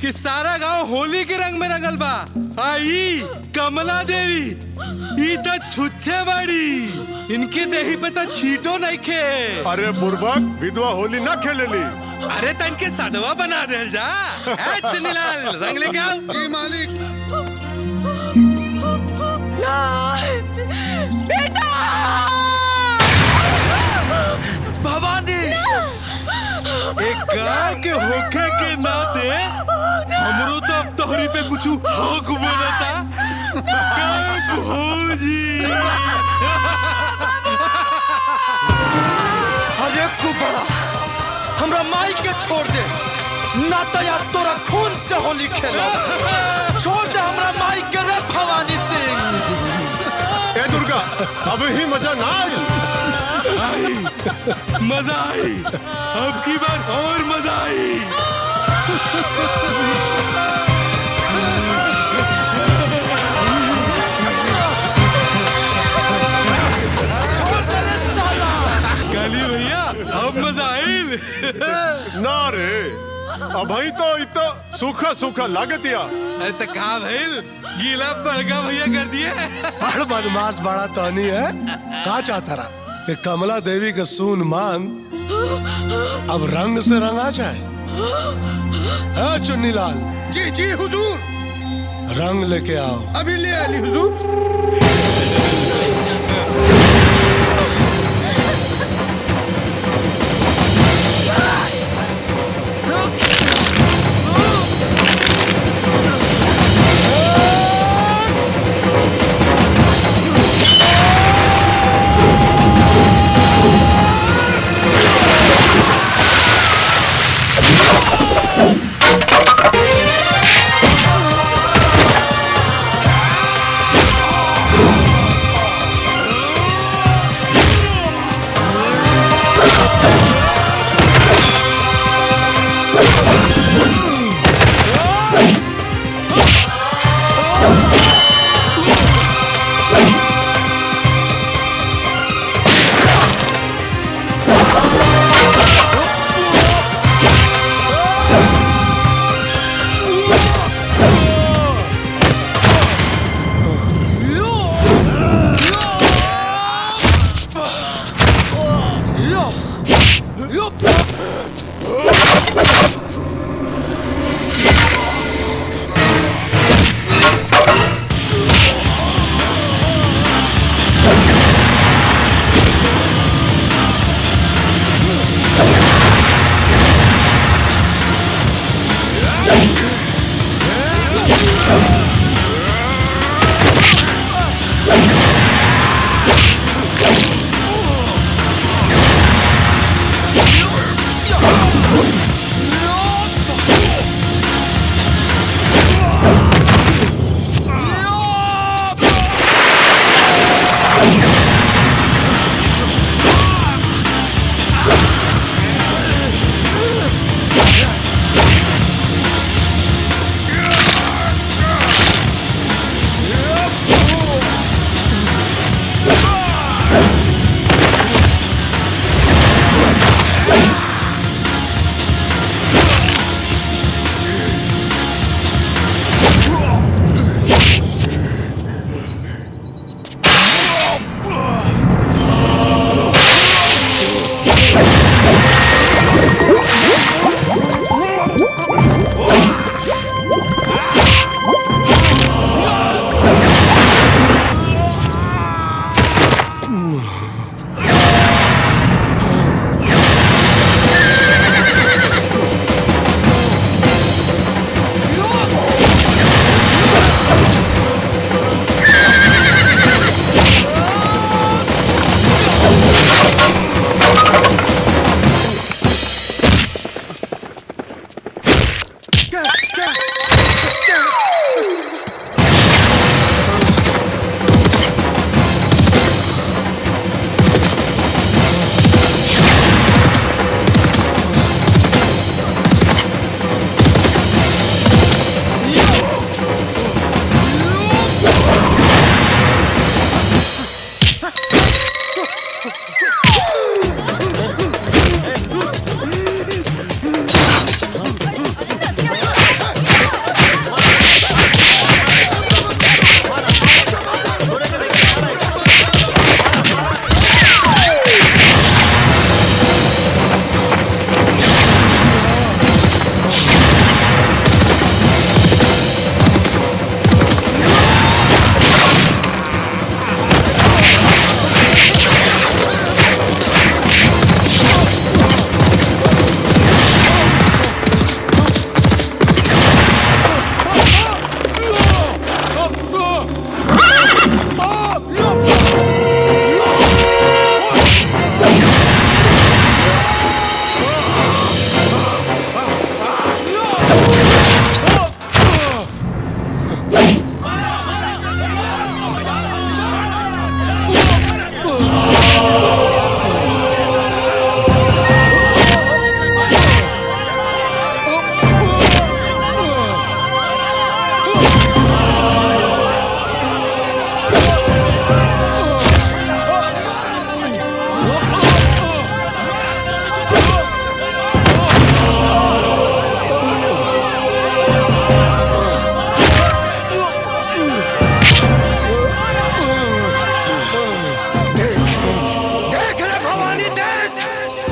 कि सारा गांव होली के रंग में रंगल बा। आई कमला देवी ई तो छुच्छे बाड़ी, इनके देही पे तो छीटो नहीं खे। अरे बुर्बक विधवा होली ना खेलेली। अरे तो इनके सदवा बना देल जा। चुन्नीलाल रंग लेके आओ। जी मालिक। बेटा भवानी एक गाय के होखे के नाते हमरो तो अब तोहरी पे कुछ हक बनता। भौजी अरे कुबड़ा हमरा माई के छोड़ दे ना तो यार तोरा खून से होली खेलो। छोड़ दे हमरा माई के रे भवानी सिंह। ए दुर्गा अब ही मजा ना आई मजा आई, अब की बार और मजा आई। काली भैया अब मजा आइल ना रे। अब तो इतना सूखा सूखा लागतिया। अरे तो का भइल गीला बड़का भैया कर दिए। बड़ बदमाश बड़ा तोहनी है। का चाहता रहा कि कमला देवी का सून मांग अब रंग से रंगा जाए। है चुन्नीलाल। जी जी हुजूर। रंग लेके आओ। अभी ले आली हुजूर।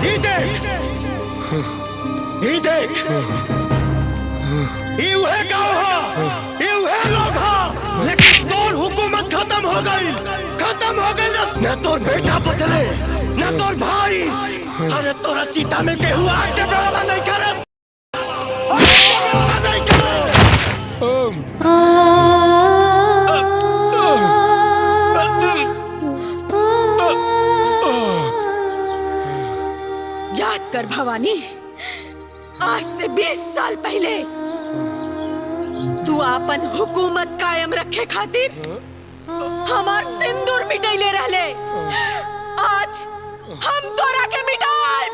ये देख, ये देख, ये वह गाँव है, ये वह लोग हैं, लेकिन तोर हुकूमत खत्म हो गई, न तोर बेटा बचले, न तोर भाई, अरे तोरा चीता में केहू आग के बराबर नहीं करे, नहीं करे। याद कर भवानी, आज से 20 साल पहले तू अपन हुकूमत कायम रखे खातिर हमार सिंदूर मिटैले रहले। आज हम तोरा के मिटाए।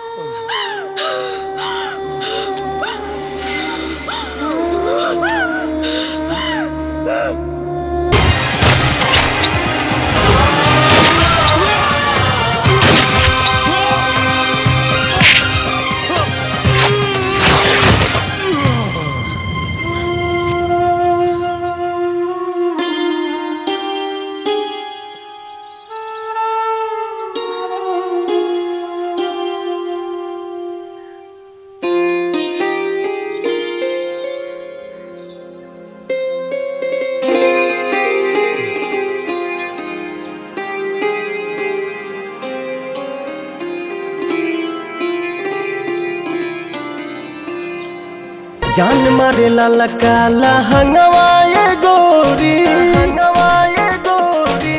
जान मारे लाला काला हंगवाए गोरी, हंगवाए गोरी,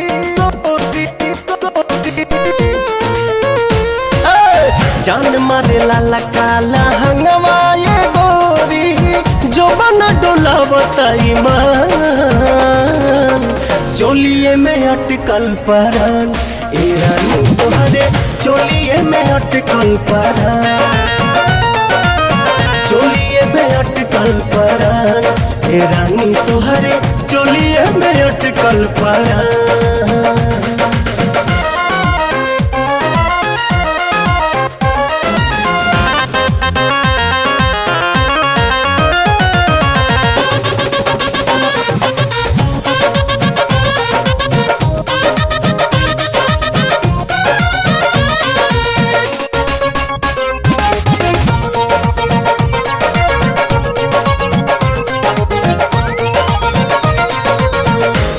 जान मारे लाला काला हंगवाए गोरी, जो बना डोला बताई मान, चोलिए में अटकल परान, ए रानी तुम्हारे चोलिए में अटकल परान, चोलिए में अटकल परान, हे रानी तुहरे चोलिए में अटकल परान।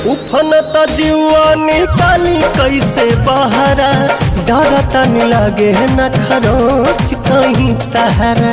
उफनता जीवा निकाली कैसे बहरा, डरता नहीं लागे न खरोच कहीं तहरा।